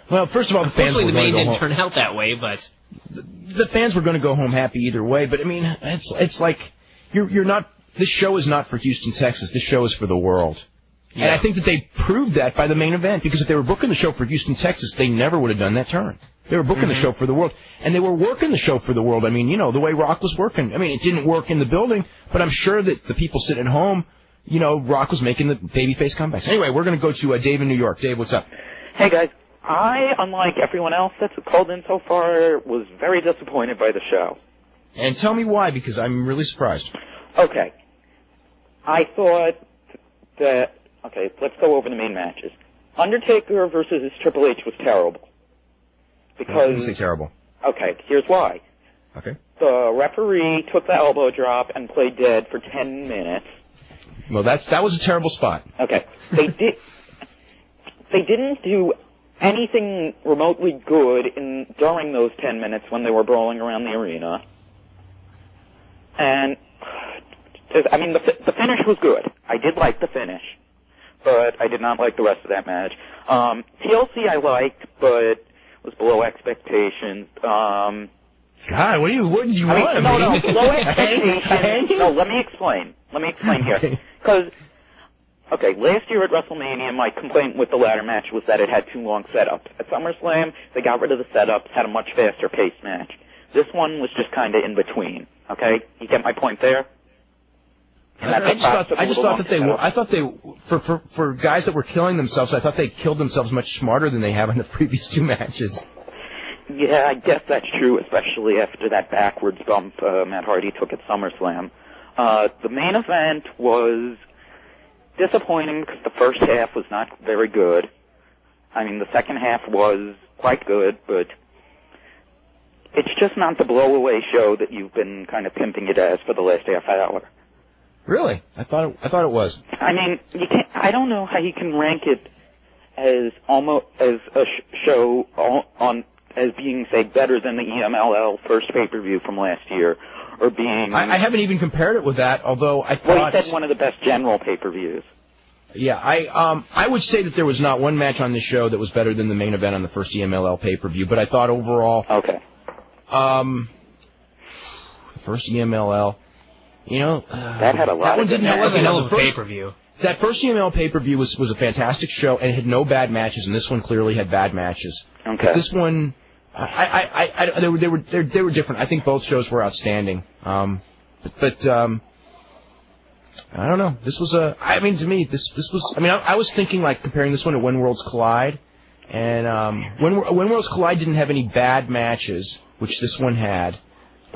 Well, first of all, the fans were going to go home. The main didn't turn out that way, but the fans were going to go home happy either way. But it's like you're not. This show is not for Houston, Texas. This show is for the world. Yeah. And I think that they proved that by the main event, because if they were booking the show for Houston, Texas, they never would have done that turn. They were booking the show for the world, and they were working the show for the world. The way Rock was working. It didn't work in the building, but I'm sure that the people sitting at home. Rock was making the babyface comebacks. Anyway, we're going to go to Dave in New York. Dave, what's up? Hey, guys. I, unlike everyone else that's called in so far, was very disappointed by the show. And tell me why, because I'm really surprised. Okay. I thought that... Okay, let's go over the main matches. Undertaker versus Triple H was terrible. Because... I wouldn't say terrible. Okay, here's why. Okay. The referee took the elbow drop and played dead for 10 minutes. Well, that was a terrible spot. Okay. They didn't do anything remotely good during those 10 minutes when they were brawling around the arena. And, the finish was good. I did like the finish, but I did not like the rest of that match. TLC I liked, but was below expectations. God, what did you want? No, below expectations. No, let me explain here. Because, last year at WrestleMania, my complaint with the ladder match was that it had too long setups. At SummerSlam, they got rid of the setups, had a much faster paced match. This one was just kind of in between. Okay, you get my point there? I just thought that they were. I thought they for guys that were killing themselves. I thought they killed themselves much smarter than they have in the previous two matches. Yeah, I guess that's true, especially after that backwards bump Matt Hardy took at SummerSlam. The main event was disappointing because the first half was not very good. I mean, the second half was quite good, but it's just not the blow-away show that you've been kind of pimping it as for the last half hour. Really? I thought it was. I mean, you can't. I don't know how you can rank it as almost as a show as being, say, better than the EMLL first pay-per-view from last year, or being. I haven't even compared it with that, although I thought. Well, he said one of the best general pay-per-views. Yeah, I would say that there was not one match on this show that was better than the main event on the first EMLL pay-per-view, but I thought overall. Okay. The first EMLL, that had a lot. That one didn't have a hell of a pay-per-view. That first EMLL pay-per-view was a fantastic show, and it had no bad matches, and this one clearly had bad matches. Okay. But this one, they were different. I think both shows were outstanding. But I don't know. This was to me, this was. I was thinking like comparing this one to When Worlds Collide, and When Worlds Collide didn't have any bad matches, which this one had.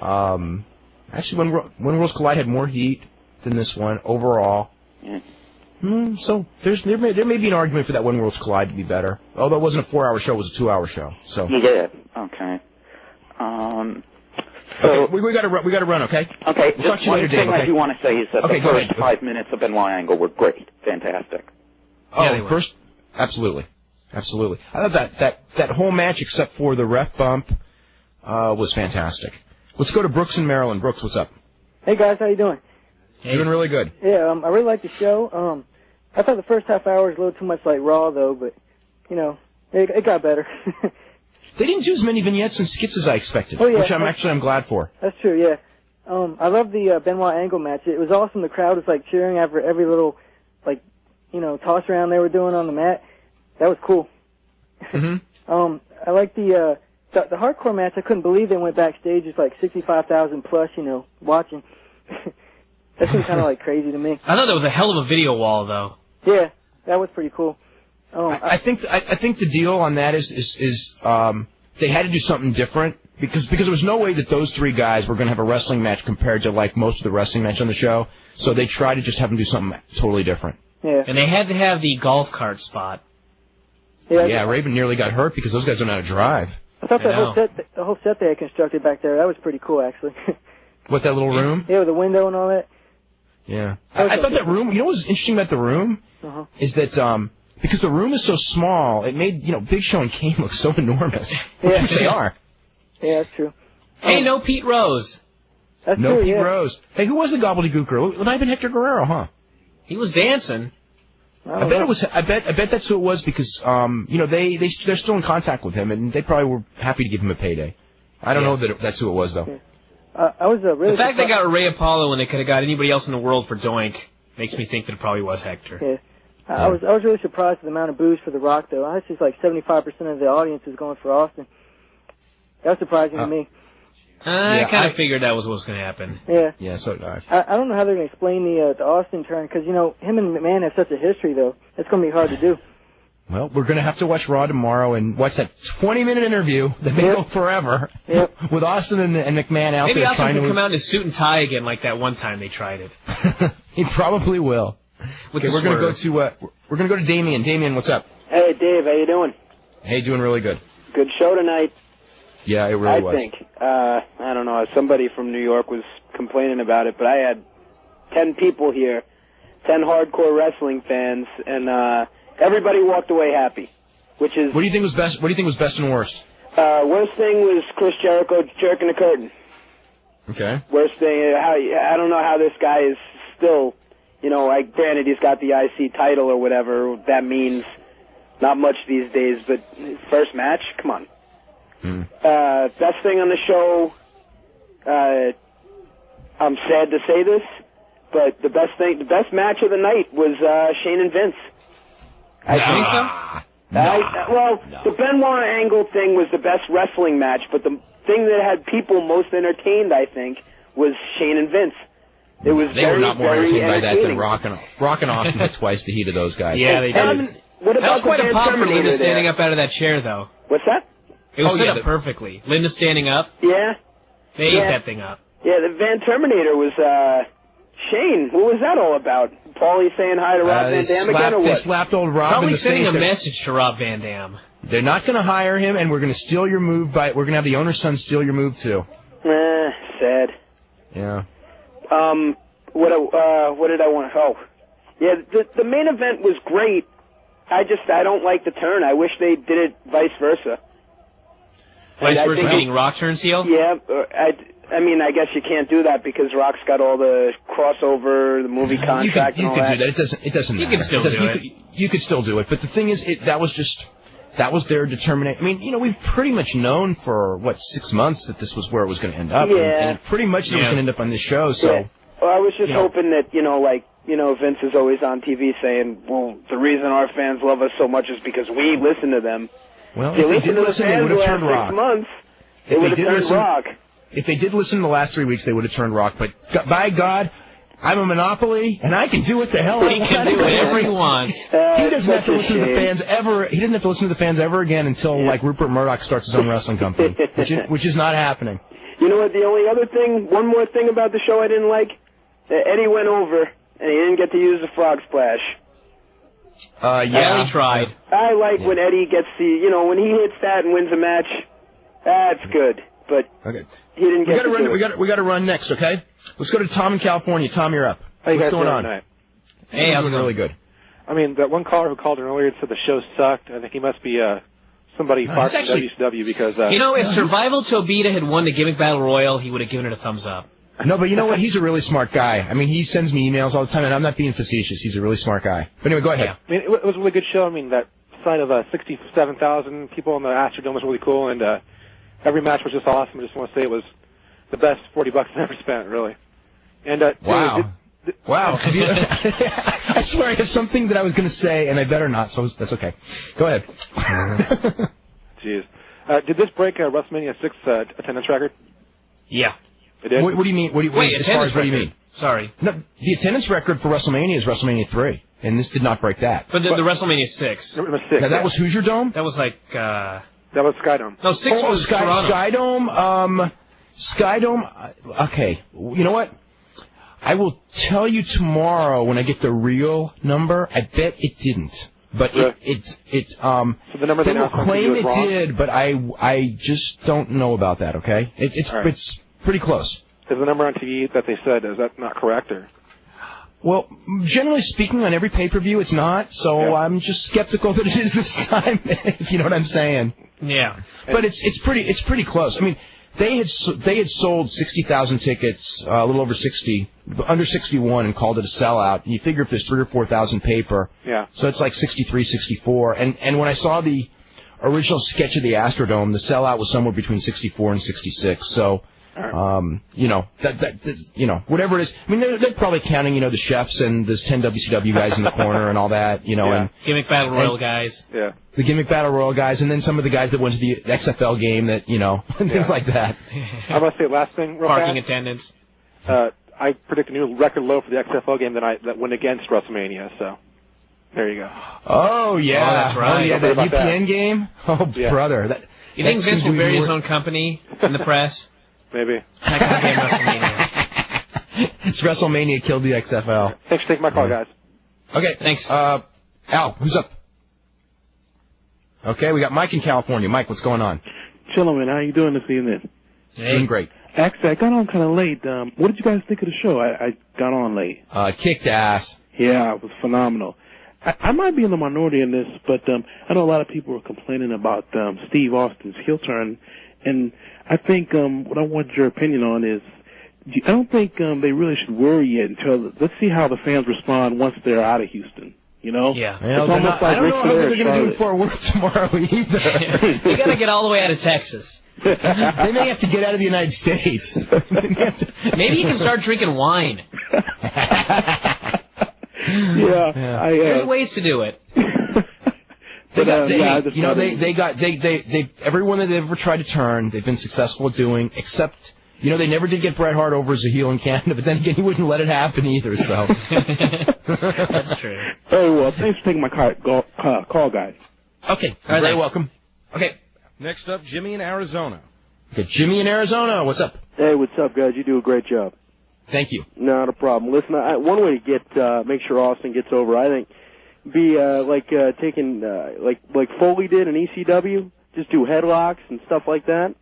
Actually, When Worlds Collide had more heat than this one overall. Yeah. So there may be an argument for that When Worlds Collide to be better. Although it wasn't a 4-hour show, it was a 2-hour show. So. Yeah. Okay. So okay, we got to run. Okay. Okay. We'll talk to you later, Dave. One thing I do want to say is that the first ahead. 5 minutes of Benoit Angle were great, fantastic. First, absolutely. I thought that whole match, except for the ref bump, was fantastic. Let's go to Brooks in Maryland. Brooks, what's up? Hey guys, how you doing? Hey. Doing really good. Yeah, I really liked the show. I thought the first half hour was a little too much like Raw though, but it got better. They didn't do as many vignettes and skits as I expected, which I'm glad for. That's true, yeah. I love the Benoit Angle match. It was awesome. The crowd was like cheering after every little toss around they were doing on the mat. That was cool. Mm-hmm. I like the hardcore match. I couldn't believe they went backstage. It's like 65,000 plus, watching. That seemed kind of like crazy to me. I thought that was a hell of a video wall, though. Yeah, that was pretty cool. I think the deal on that is they had to do something different because there was no way that those three guys were going to have a wrestling match compared to like most of the wrestling match on the show. So they tried to just have them do something totally different. Yeah. And they had to have the golf cart spot. Yeah, Raven nearly got hurt because those guys don't know how to drive. I thought the whole set they had constructed back there, that was pretty cool, actually. What, that little room? Yeah, with the window and all that. Yeah. I thought that room, what was interesting about the room is that because the room is so small, it made, Big Show and Kane look so enormous, which they are. Yeah, that's true. Hey, no Pete Rose. That's no true, Pete Rose. Hey, who was the Gobbledygooker? It might have been Hector Guerrero, huh? He was dancing. I bet that's who it was because they're still in contact with him and they probably were happy to give him a payday. I don't know that's who it was though. Yeah. I was really the fact they got Ray Apollo when they could have got anybody else in the world for Doink makes me think that it probably was Hector. Yeah. I was really surprised at the amount of boos for The Rock though. I was like 75% of the audience is going for Austin. That was surprising to me. I kind of figured that was what was going to happen. Yeah. Yeah, so did I. I don't know how they're going to explain the Austin turn because, him and McMahon have such a history, though. It's going to be hard to do. Well, we're going to have to watch Raw tomorrow and watch that 20-minute interview that may go forever with Austin and McMahon out Maybe there Austin trying to... Maybe Austin can come out in his suit and tie again like that one time they tried it. He probably will. We're going to go to Damien. Damien, what's up? Hey, Dave, how you doing? Hey, doing really good. Good show tonight. Yeah, it really was. I think. I don't know. Somebody from New York was complaining about it, but I had 10 people here, 10 hardcore wrestling fans, and everybody walked away happy. Which is. What do you think was best? What do you think was best and worst? Worst thing was Chris Jericho jerking the curtain. Okay. Worst thing, I don't know how this guy is still. Granted he's got the IC title or whatever. That means not much these days, but first match, come on. Best thing on the show, I'm sad to say this, but the best match of the night was Shane and Vince. I think so? The Benoit Angle thing was the best wrestling match, but the thing that had people most entertained, I think, was Shane and Vince. It was they were not more entertained by that than Rock and Austin had twice the heat of those guys. Yeah, they did. What that was quite a pop for Linda standing there? up out of that chair, though. What's that? It was set up perfectly. Linda standing up. Yeah. They ate that thing up. Yeah, the Van Terminator was, Shane. What was that all about? Paulie saying hi to Rob Van Dam again, or They what? slapped old Rob Probably in the sending face. a message to Rob Van Dam. They're not going to hire him, and we're going to steal your move. We're going to have the owner's son steal your move too. Sad. Yeah. What did I want? Oh, yeah. The main event was great. I don't like the turn. I wish they did it vice versa. Vice versa, getting Rock turns heel? Yeah. I mean, I guess you can't do that because Rock's got all the crossover, the movie contract, You and all could that. do that. It doesn't matter. You can still do it. You could still do it, but the thing is, that was their determination. I mean, we've pretty much known for 6 months that this was where it was going to end up, and pretty much it was going to end up on this show. So, Well, I was just hoping that Vince is always on TV saying, "Well, the reason our fans love us so much is because we listen to them." well, They if they listened did to the listen, they fans would the have last turned Rock. 6 months. They If would they have did turned listen, Rock. if they did listen in the last 3 weeks, they would have turned Rock. But by God, I'm a monopoly, and I can do what the hell I want. He can do whatever he wants. He doesn't have to listen to the fans ever. He doesn't have to listen to the fans ever again until Rupert Murdoch starts his own wrestling company, which is not happening. You know what? The only other thing, one more thing about the show I didn't like, Eddie went over and he didn't get to use the frog splash. Yeah, he tried. I like when Eddie gets when he hits that and wins a match. That's good, but he didn't get to do it. We got to run next, okay? Let's go to Tom in California. Tom, you're up. How you What's guys going doing on? tonight? Hey, how's it going? Really good. I mean, that one caller who called in earlier said the show sucked. I think he must be somebody far from WCW because... if Survival Tobita had won the Gimmick Battle Royal, he would have given it a thumbs up. No, but you know what? He's a really smart guy. I mean, he sends me emails all the time, and I'm not being facetious. He's a really smart guy. But anyway, go ahead. Yeah. I mean, it was a really good show. I mean, that sight of 67,000 people in the AstroDome was really cool, and every match was just awesome. I just want to say it was the best $40 I've ever spent, really. And wow. Wow. I swear I have something that I was going to say, and I better not, so that's okay. Go ahead. Jeez. Did this break WrestleMania 6 attendance record? Yeah. It did? What do you mean? What do you mean? Sorry. No, the attendance record for WrestleMania is WrestleMania 3, and this did not break that. But the WrestleMania 6. It was 6. Now, that was Hoosier Dome? That was like, That was Skydome. No, 6 was Toronto. Skydome, okay. You know what? I will tell you tomorrow when I get the real number. I bet it didn't. But so the number they will claim it did, but I just don't know about that, okay? It's pretty close. Is the number on TV that they said, is that not correct? Or? Well, generally speaking, on every pay-per-view, it's not, so I'm just skeptical that it is this time, if you know what I'm saying. Yeah. But it's pretty close. I mean, they had sold 60,000 tickets, a little over 60, under 61, and called it a sellout. And you figure if there's 3,000 or 4,000 paper, so it's like 63, 64. And when I saw the original sketch of the Astrodome, the sellout was somewhere between 64 and 66. So, whatever it is. I mean, they're probably counting, the chefs and there's 10 WCW guys in the corner and all that, and Gimmick Battle Royal guys. Yeah. The Gimmick Battle Royal guys, and then some of the guys that went to the XFL game that, and things like that. I'm going to say last thing real Parking fast. attendance. I predict a new record low for the XFL game that went against WrestleMania, so there you go. Oh, yeah. Oh, that's right. Oh, yeah, that UPN game? Oh, brother. You think Vince will bury his own company in the press? Maybe. It's WrestleMania killed the XFL. Thanks for taking my call, guys. Okay. Thanks. Al, who's up? Okay, we got Mike in California. Mike, what's going on? Chillin', how you doing this evening? Doing great. Actually, I got on kind of late. What did you guys think of the show? I got on late. Kicked ass. Yeah, it was phenomenal. I might be in the minority in this, but I know a lot of people are complaining about Steve Austin's heel turn, and I think what I want your opinion on is I don't think they really should worry yet until let's see how the fans respond once they're out of Houston. Yeah. It's almost like I don't Ric know how Flair they're going to do it for work tomorrow either. You got to get all the way out of Texas. They may have to get out of the United States. Maybe you can start drinking wine. There's ways to do it. Everyone that they've ever tried to turn, they've been successful at doing, except, they never did get Bret Hart over as a heel in Canada, but then again, he wouldn't let it happen either, so. That's true. Very well. Thanks for taking my call, guys. Okay. You're very welcome. Okay. Next up, Jimmy in Arizona. Okay, Jimmy in Arizona. What's up? Hey, what's up, guys? You do a great job. Thank you. Not a problem. Listen, one way to make sure Austin gets over, I think, be taking like Foley did in ECW, just do headlocks and stuff like that.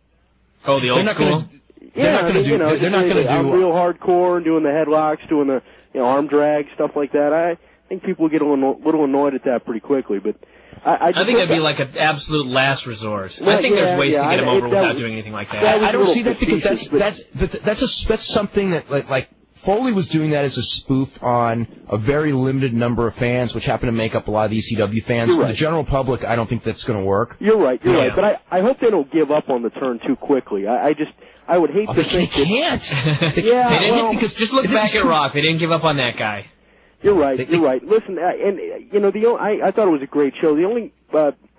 Oh, the old school. They're not going to do real hardcore, doing the headlocks, doing the arm drag, stuff like that. I think people will get a little annoyed at that pretty quickly, but I think that'd be like an absolute last resort. I think there's ways to get him over without doing anything like that. I don't see that because that's something that like Foley was doing that as a spoof on a very limited number of fans, which happen to make up a lot of the ECW fans. For the general public, I don't think that's going to work. You're right. But I hope they don't give up on the turn too quickly. I would hate to think they can't. Because just look back at Rock. They didn't give up on that guy. You're right. Listen, I thought it was a great show. The only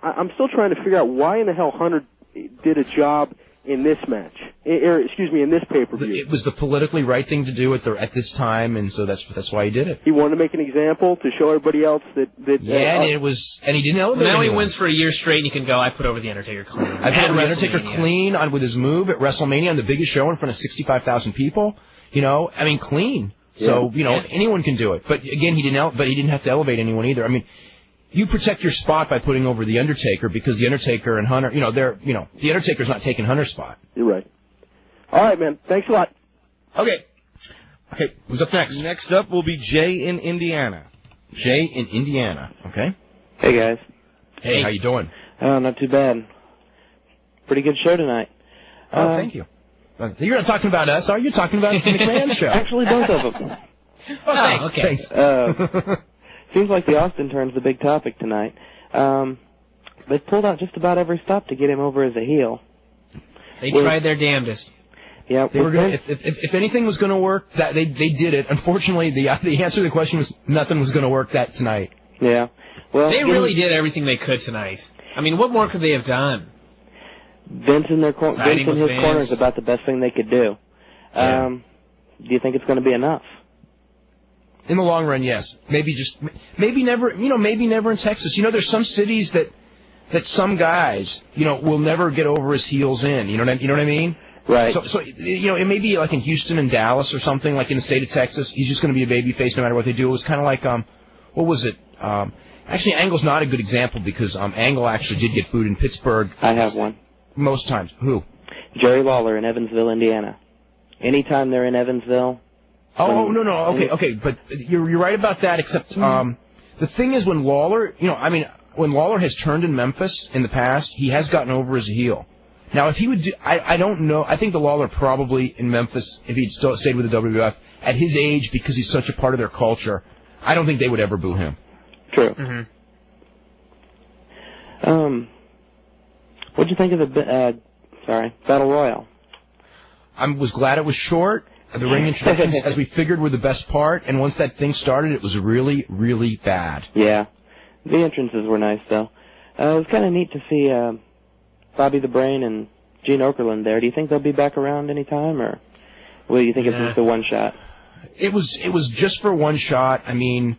I'm still trying to figure out why in the hell Hunter did a job in this match. In this pay-per-view. It was the politically right thing to do at this time, and so that's why he did it. He wanted to make an example to show everybody else that and he didn't elevate Now anyone. he wins for a year straight, and he can go, I put over the Undertaker clean. I put over the Undertaker clean with his move at WrestleMania on the biggest show in front of 65,000 people. Clean. So, anyone can do it. But again, he didn't have to elevate anyone either. I mean, you protect your spot by putting over the Undertaker because the Undertaker and Hunter, the Undertaker's not taking Hunter's spot. You're right. All right, man. Thanks a lot. Okay, who's up next? Next up will be Jay in Indiana. Jay in Indiana. Okay. Hey, guys. Hey, how you doing? Not too bad. Pretty good show tonight. Oh, thank you. You're not talking about us, are you? You're talking about the McMahon show. Actually, both of them. Thanks. Seems like the Austin turn's the big topic tonight. They pulled out just about every stop to get him over as a heel. They tried their damnedest. Yeah, they were going. If anything was going to work, that they did it. Unfortunately, the answer to the question was nothing was going to work that tonight. Yeah. Well, they really did everything they could tonight. I mean, what more could they have done? Vince in his corner is about the best thing they could do. Do you think it's going to be enough? In the long run, yes. Maybe never in Texas. There's some cities that some guys, will never get over his heels in. You know what I mean? Right. So it may be like in Houston and Dallas or something, like in the state of Texas. He's just going to be a baby face no matter what they do. It was kind of like, what was it? Actually, Angle's not a good example because Angle actually did get booed in Pittsburgh. I have one. Most times. Who? Jerry Lawler in Evansville, Indiana. Anytime they're in Evansville. Oh, no. Okay. But you're right about that, except the thing is when Lawler, when Lawler has turned in Memphis in the past, he has gotten over as a heel. Now, if he would do, I don't know. I think the Lawler probably in Memphis, if he'd still stayed with the WWF, at his age, because he's such a part of their culture, I don't think they would ever boo him. True. What'd you think of the Battle Royal? I was glad it was short. The ring introductions, as we figured, were the best part, and once that thing started, it was really, really bad. Yeah. The entrances were nice, though. It was kind of neat to see Bobby the Brain and Gene Okerlund there. Do you think they'll be back around anytime, or will you think it's just a one-shot? It was just for one shot. I mean,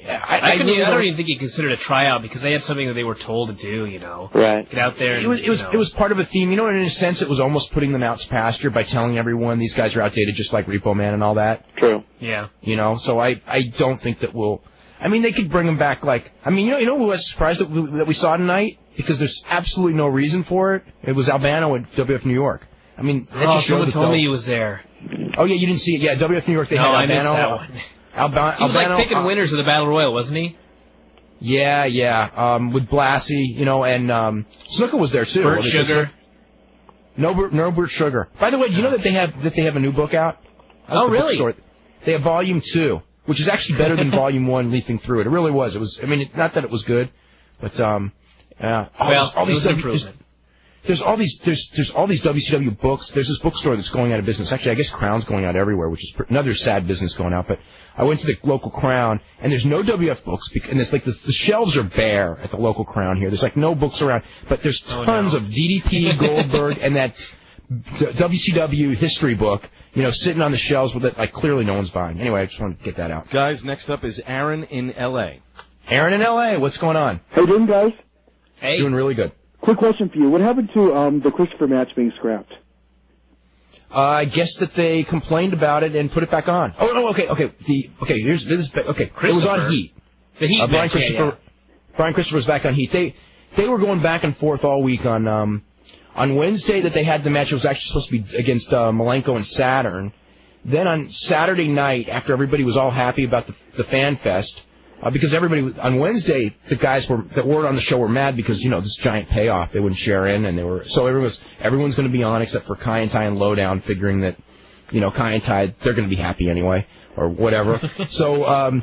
I don't even think you consider it a tryout because they had something that they were told to do, Right. Get out there. And, it was part of a theme, and in a sense, it was almost putting them out to pasture by telling everyone these guys are outdated, just like Repo Man and all that. True. Yeah. So I don't think that we'll. I mean, they could bring them back. Who was surprised that we saw tonight because there's absolutely no reason for it. It was Albano at WF New York. I mean, someone told me he was there. Oh yeah, you didn't see it. Yeah, WF New York. They had Albano. I missed that one. Albano, he was like picking winners of the Battle Royal, wasn't he? Yeah. With Blassie, and Snuka was there too. Bert Sugar. No Bert Sugar. By the way, do you know that they have a new book out? Oh, really? They have Volume 2, which is actually better than Volume 1. Leafing through it, it really was. It was. I mean, not that it was good, but all these improvement. There's all these WCW books. There's this bookstore that's going out of business. Actually, I guess Crown's going out everywhere, which is another sad business going out. But I went to the local Crown, and there's no WF books, and it's like the shelves are bare at the local Crown here. There's like no books around, but there's tons of DDP, Goldberg, and that WCW history book, sitting on the shelves with it. Like clearly no one's buying. Anyway, I just wanted to get that out. Guys, next up is Aaron in L.A. Aaron in L.A. What's going on? How you doing, guys? Hey. Doing really good. Quick question for you. What happened to the Christopher match being scrapped? I guess that they complained about it and put it back on. Oh, no, okay. It was on Heat. The Heat Brian Christopher was back on Heat. They were going back and forth all week on Wednesday that they had the match. It was actually supposed to be against Malenko and Saturn. Then on Saturday night, after everybody was all happy about the Fan Fest, because everybody on Wednesday, the guys that weren't on the show were mad because this giant payoff they wouldn't share in, and everyone's going to be on except for Kai and Tai and Lowdown, figuring that Kai and Tai they're going to be happy anyway or whatever. So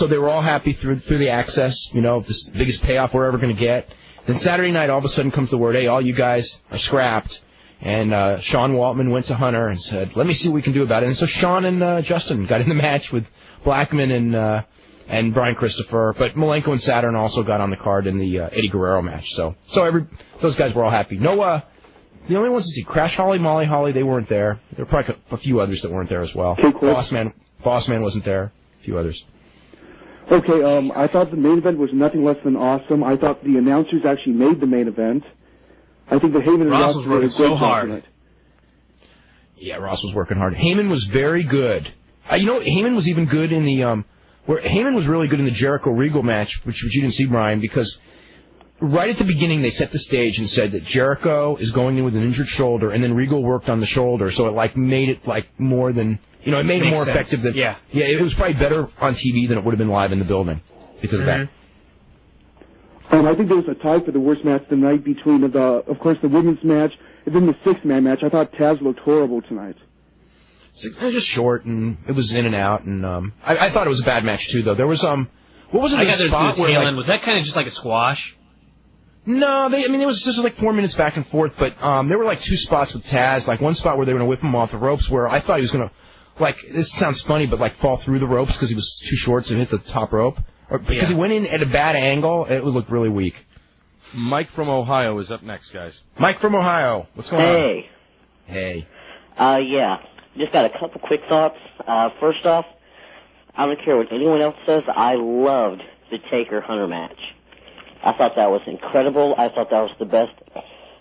they were all happy through the Access, this the biggest payoff we're ever going to get. Then Saturday night, all of a sudden comes the word, hey, all you guys are scrapped. And Sean Waltman went to Hunter and said, let me see what we can do about it. And so Sean and Justin got in the match with Blackman and Brian Christopher. But Malenko and Saturn also got on the card in the Eddie Guerrero match. So those guys were all happy. No, the only ones to see, Crash Holly, Molly Holly, they weren't there. There were probably a few others that weren't there as well. Bossman wasn't there. A few others. Okay, I thought the main event was nothing less than awesome. I thought the announcers actually made the main event. I think that Heyman and Ross was working so hard. Yeah, Ross was working hard. Heyman was very good. Heyman was even good in the Heyman was really good in the Jericho Regal match, which you didn't see, Brian, because right at the beginning they set the stage and said that Jericho is going in with an injured shoulder, and then Regal worked on the shoulder, so it made it more than it made it more effective than it was probably better on TV than it would have been live in the building because of that. I think there was a tie for the worst match tonight between, of course, the women's match and then the six-man match. I thought Tazz looked horrible tonight. It was just short, and it was in and out, and I thought it was a bad match, too, though. There was, what was it, the spot where, was that kind of just like a squash? No, it was just 4 minutes back and forth, but there were two spots with Tazz, one spot where they were going to whip him off the ropes where I thought he was going to, this sounds funny, but fall through the ropes because he was too short to hit the top rope. Because he went in at a bad angle, it would look really weak. Mike from Ohio is up next, guys. Mike from Ohio, what's going on? Hey. Yeah, just got a couple quick thoughts. First off, I don't care what anyone else says, I loved the Taker-Hunter match. I thought that was incredible. I thought that was the best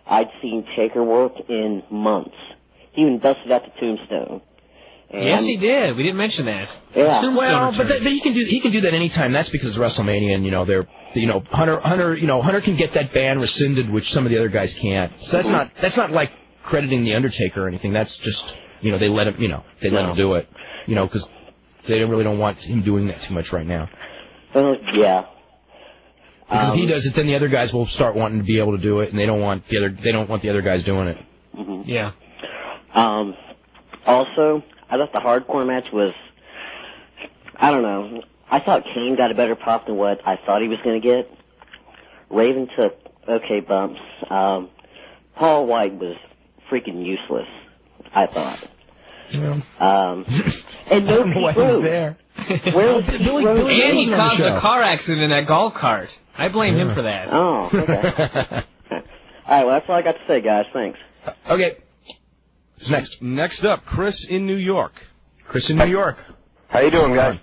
I'd seen Taker work in months. He even busted out the Tombstone. Yes, he did. We didn't mention that. Yeah. Well, but he can do that anytime. That's because of WrestleMania, and Hunter can get that ban rescinded, which some of the other guys can't. So that's not like crediting the Undertaker or anything. That's just they let him let him do it, because they really don't want him doing that too much right now. Yeah. Because if he does it, then the other guys will start wanting to be able to do it, and they don't want the other guys doing it. Mm-hmm. Yeah. Also, I thought the hardcore match was, I don't know, I thought Kane got a better pop than what I thought he was going to get. Raven took okay bumps. Paul White was freaking useless, I thought. Yeah. And no Pete Rose. There. Where was Billy Rose? And he caused a car accident in that golf cart. I blame him for that. Oh, okay. All right, well, that's all I got to say, guys. Thanks. Okay. Who's next? Next up, Chris in New York. Chris in New York. How you doing, guys?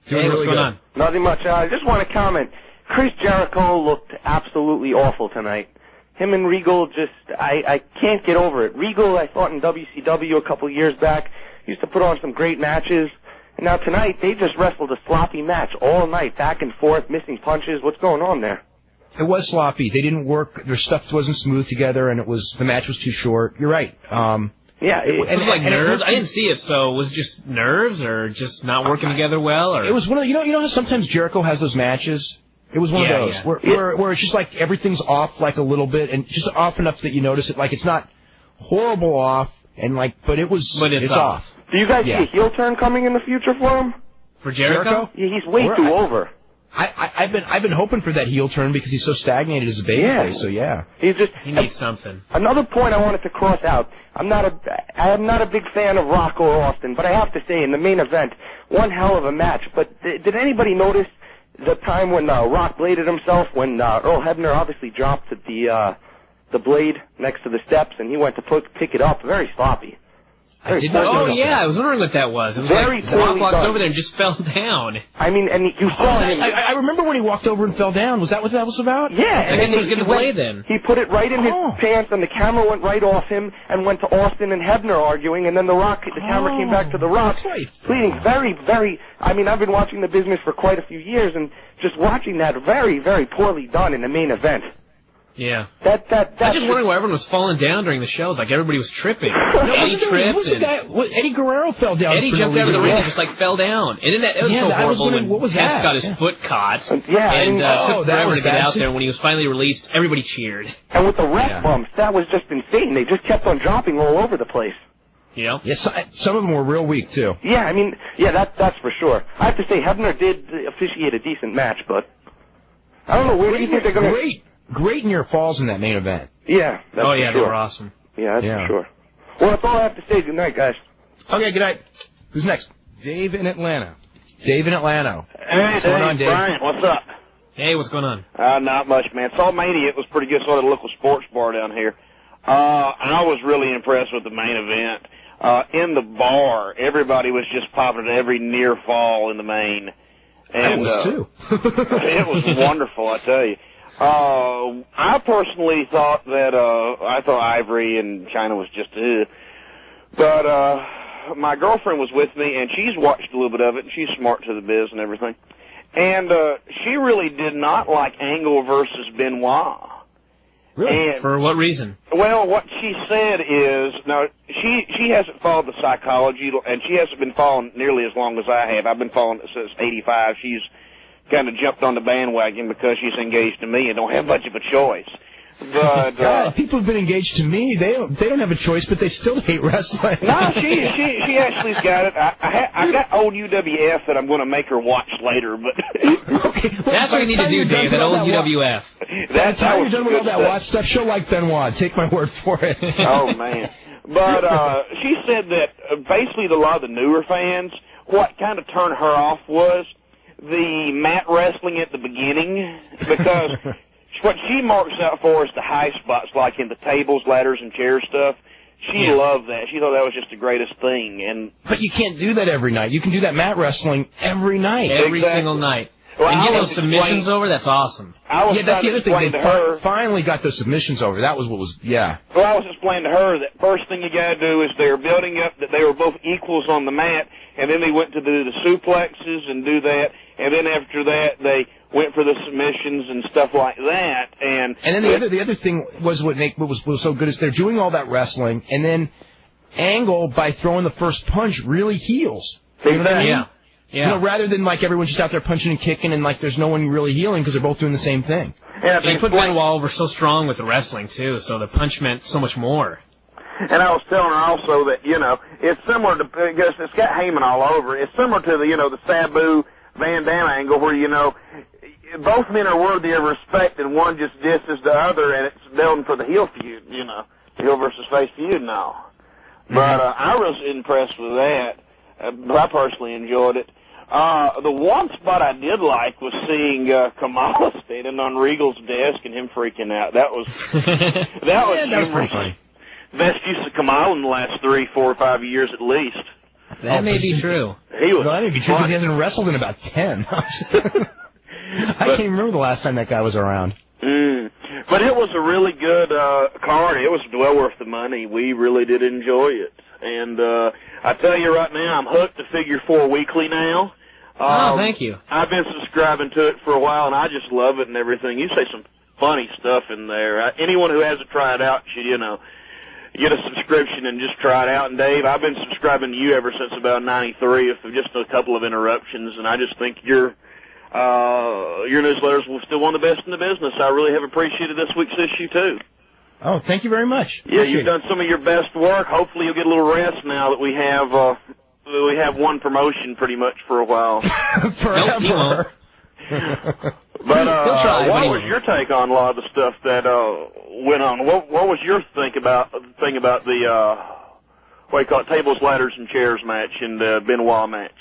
Doing what's going on? Nothing much. I just want to comment. Chris Jericho looked absolutely awful tonight. Him and Regal I can't get over it. Regal, I thought in WCW a couple years back, used to put on some great matches. And now tonight, they just wrestled a sloppy match all night, back and forth, missing punches. What's going on there? It was sloppy. They didn't work. Their stuff wasn't smooth together, and the match was too short. You're right. Yeah, it was like nerves. I didn't see it, so was it just nerves or just not working together well? Or? It was one of how sometimes Jericho has those matches. It was one of those where it's just everything's off a little bit, and just off enough that you notice it. It's not horrible off, and but it's off. Do you guys see a heel turn coming in the future for him? For Jericho? Yeah, he's way too over. I've been hoping for that heel turn because he's so stagnated as a babyface. So yeah, he needs something. Another point I wanted to cross out. I am not a big fan of Rock or Austin, but I have to say in the main event, one hell of a match. But did anybody notice the time when Rock bladed himself when Earl Hebner obviously dropped the blade next to the steps and he went to pick it up? Very sloppy. I did not Oh, notice yeah, that. I was wondering what that was. It was Very like Rock poorly walks done. over there and just fell down. I mean, and you saw him. I remember when he walked over and fell down. Was that what that was about? Yeah, I and guess then he was getting played then. He put it right in his pants, and the camera went right off him, and went to Austin and Hebner arguing, and then the camera came back to the Rock, pleading very, very. I mean, I've been watching the business for quite a few years, and just watching that very, very poorly done in the main event. Yeah. That I just wondering why everyone was falling down during the shows. Like, everybody was tripping. Eddie tripped. Eddie Guerrero fell down. Eddie jumped out of the ring and just, like, fell down. And then it was so horrible when what was Test that? got his foot caught. And took forever to get out there. When he was finally released, everybody cheered. And with the ref bumps, that was just insane. They just kept on dropping all over the place. Yeah. Yeah, some of them were real weak, too. Yeah, I mean, that's for sure. I have to say, Hebner did officiate a decent match, but I don't know, where do you think they're going to... Great near falls in that main event. Yeah, that's for they sure. were awesome. Yeah, that's for sure. Well, that's all I have to say. Good night, guys. Okay, good night. Who's next? Dave in Atlanta. Dave in Atlanta. Hey, what's going on, Dave? Brian, what's up? Hey, what's going on? Not much, man. Saw Mania. It was pretty good. Saw the local sports bar down here. I was really impressed with the main event. In the bar, everybody was just popping at every near fall in the main. And, I was too. It was wonderful, I tell you. I personally thought that I thought Ivory and Chyna was just but my girlfriend was with me, and she's watched a little bit of it, and she's smart to the biz and everything. And she really did not like Angle versus Benoit. Really? And, for what reason? Well, what she said is, now, she hasn't followed the psychology, and she hasn't been following nearly as long as I have. I've been following it since '85. She's kind of jumped on the bandwagon because she's engaged to me and don't have much of a choice. But God, people have been engaged to me. They don't have a choice, but they still hate wrestling. No, she actually's got it. I got old UWF that I'm going to make her watch later, but that's what you need to do, Dave. That old UWF. That's how you're done with all that watch stuff. She'll like Benoit. Take my word for it. Oh man! But she said that basically a lot of the newer fans, what kind of turned her off was the mat wrestling at the beginning, because what she marks out for is the high spots, like in the tables, ladders, and chair stuff. She loved that. She thought that was just the greatest thing. But you can't do that every night. You can do that mat wrestling every night. Every single night. Well, and get those submissions over, that's awesome. Yeah, that's the other thing. They finally got those submissions over. That was what was, Well, I was explaining to her that first thing you got to do is they're building up that they were both equals on the mat, and then they went to do the suplexes and do that, and then after that they went for the submissions and stuff like that. And then the other thing was what was so good is they're doing all that wrestling, and then Angle, by throwing the first punch, really heals. You know what I mean? Yeah. You know, rather than like everyone's just out there punching and kicking and like there's no one really healing because they're both doing the same thing. Yeah, they put Benoit over so strong with the wrestling too, so the punch meant so much more. And I was telling her also that, you know, it's similar to, because it's got Heyman all over. It's similar to the, you know, the Sabu Van Dam angle where, you know, both men are worthy of respect and one just disses the other, and it's building for the heel feud, you know, the heel versus face feud and all. But I was impressed with that. I personally enjoyed it. The one spot I did like was seeing Kamala standing on Regal's desk and him freaking out. That was pretty funny. Best use of Kamala in the last 3, 4, 5 years at least. That may be true. He was. Well, that may be true because he hasn't wrestled in about 10. I can't remember the last time that guy was around. But it was a really good card. It was well worth the money. We really did enjoy it. And I tell you right now, I'm hooked to Figure 4 Weekly now. Thank you. I've been subscribing to it for a while, and I just love it and everything. You say some funny stuff in there. Anyone who hasn't tried it out should, you know, get a subscription and just try it out. And Dave, I've been subscribing to you ever since about '93, with just a couple of interruptions, and I just think your newsletters will still one of the best in the business. I really have appreciated this week's issue too. Oh, thank you very much. Yeah, you've done some of your best work. Hopefully you'll get a little rest now that we have one promotion pretty much for a while. Forever. But what was your take on a lot of the stuff that went on? What was your thing about the what do you call it, tables, ladders, and chairs match and the Benoit match?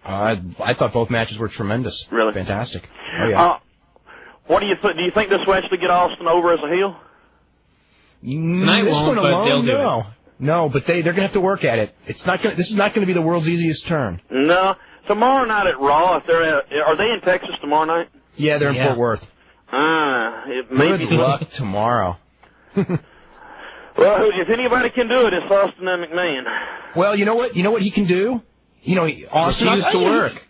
I thought both matches were tremendous. Really? Fantastic. Oh, yeah. What do you think? Do you think this will actually get Austin over as a heel? Tonight this won't, one but alone, they'll do no. it. No, but they're going to have to work at it. This is not going to be the world's easiest turn. No. Tomorrow night at Raw, are they in Texas tomorrow night? Yeah, they're in Fort Worth. Good luck tomorrow. Well, if anybody can do it, it's Austin and McMahon. Well, you know what? You know what he can do? Austin refuse to work.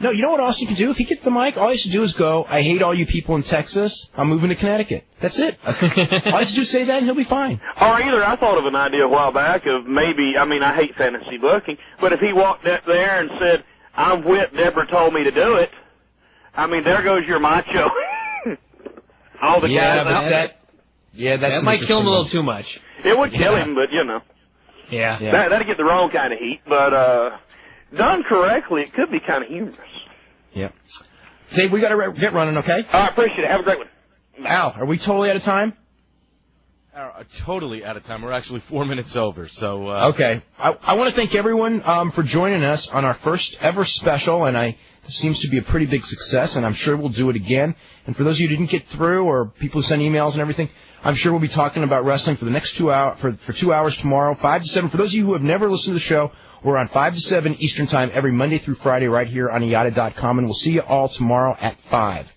No, you know what Austin can do? If he gets the mic, all he has to do is go, I hate all you people in Texas. I'm moving to Connecticut. That's it. All he has to do is say that and he'll be fine. Or either, I thought of an idea a while back of maybe, I hate fantasy booking, but if he walked up there and said, I'm whipped, Deborah told me to do it, there goes your macho. All the guys out there. That might kill him a little too much. It would kill him, but Yeah. That'd get the wrong kind of heat, but done correctly, it could be kind of humorous. Yeah. Dave, we got to get running, okay? All right, appreciate it. Have a great one. Al, are we totally out of time? Totally out of time. We're actually 4 minutes over. So okay. I want to thank everyone for joining us on our first ever special, and it seems to be a pretty big success, and I'm sure we'll do it again. And for those of you who didn't get through, or people who send emails and everything, I'm sure we'll be talking about wrestling for the next 2 hours, for 2 hours tomorrow, 5 to 7. For those of you who have never listened to the show, we're on 5 to 7 Eastern Time every Monday through Friday right here on IATA.com, and we'll see you all tomorrow at 5.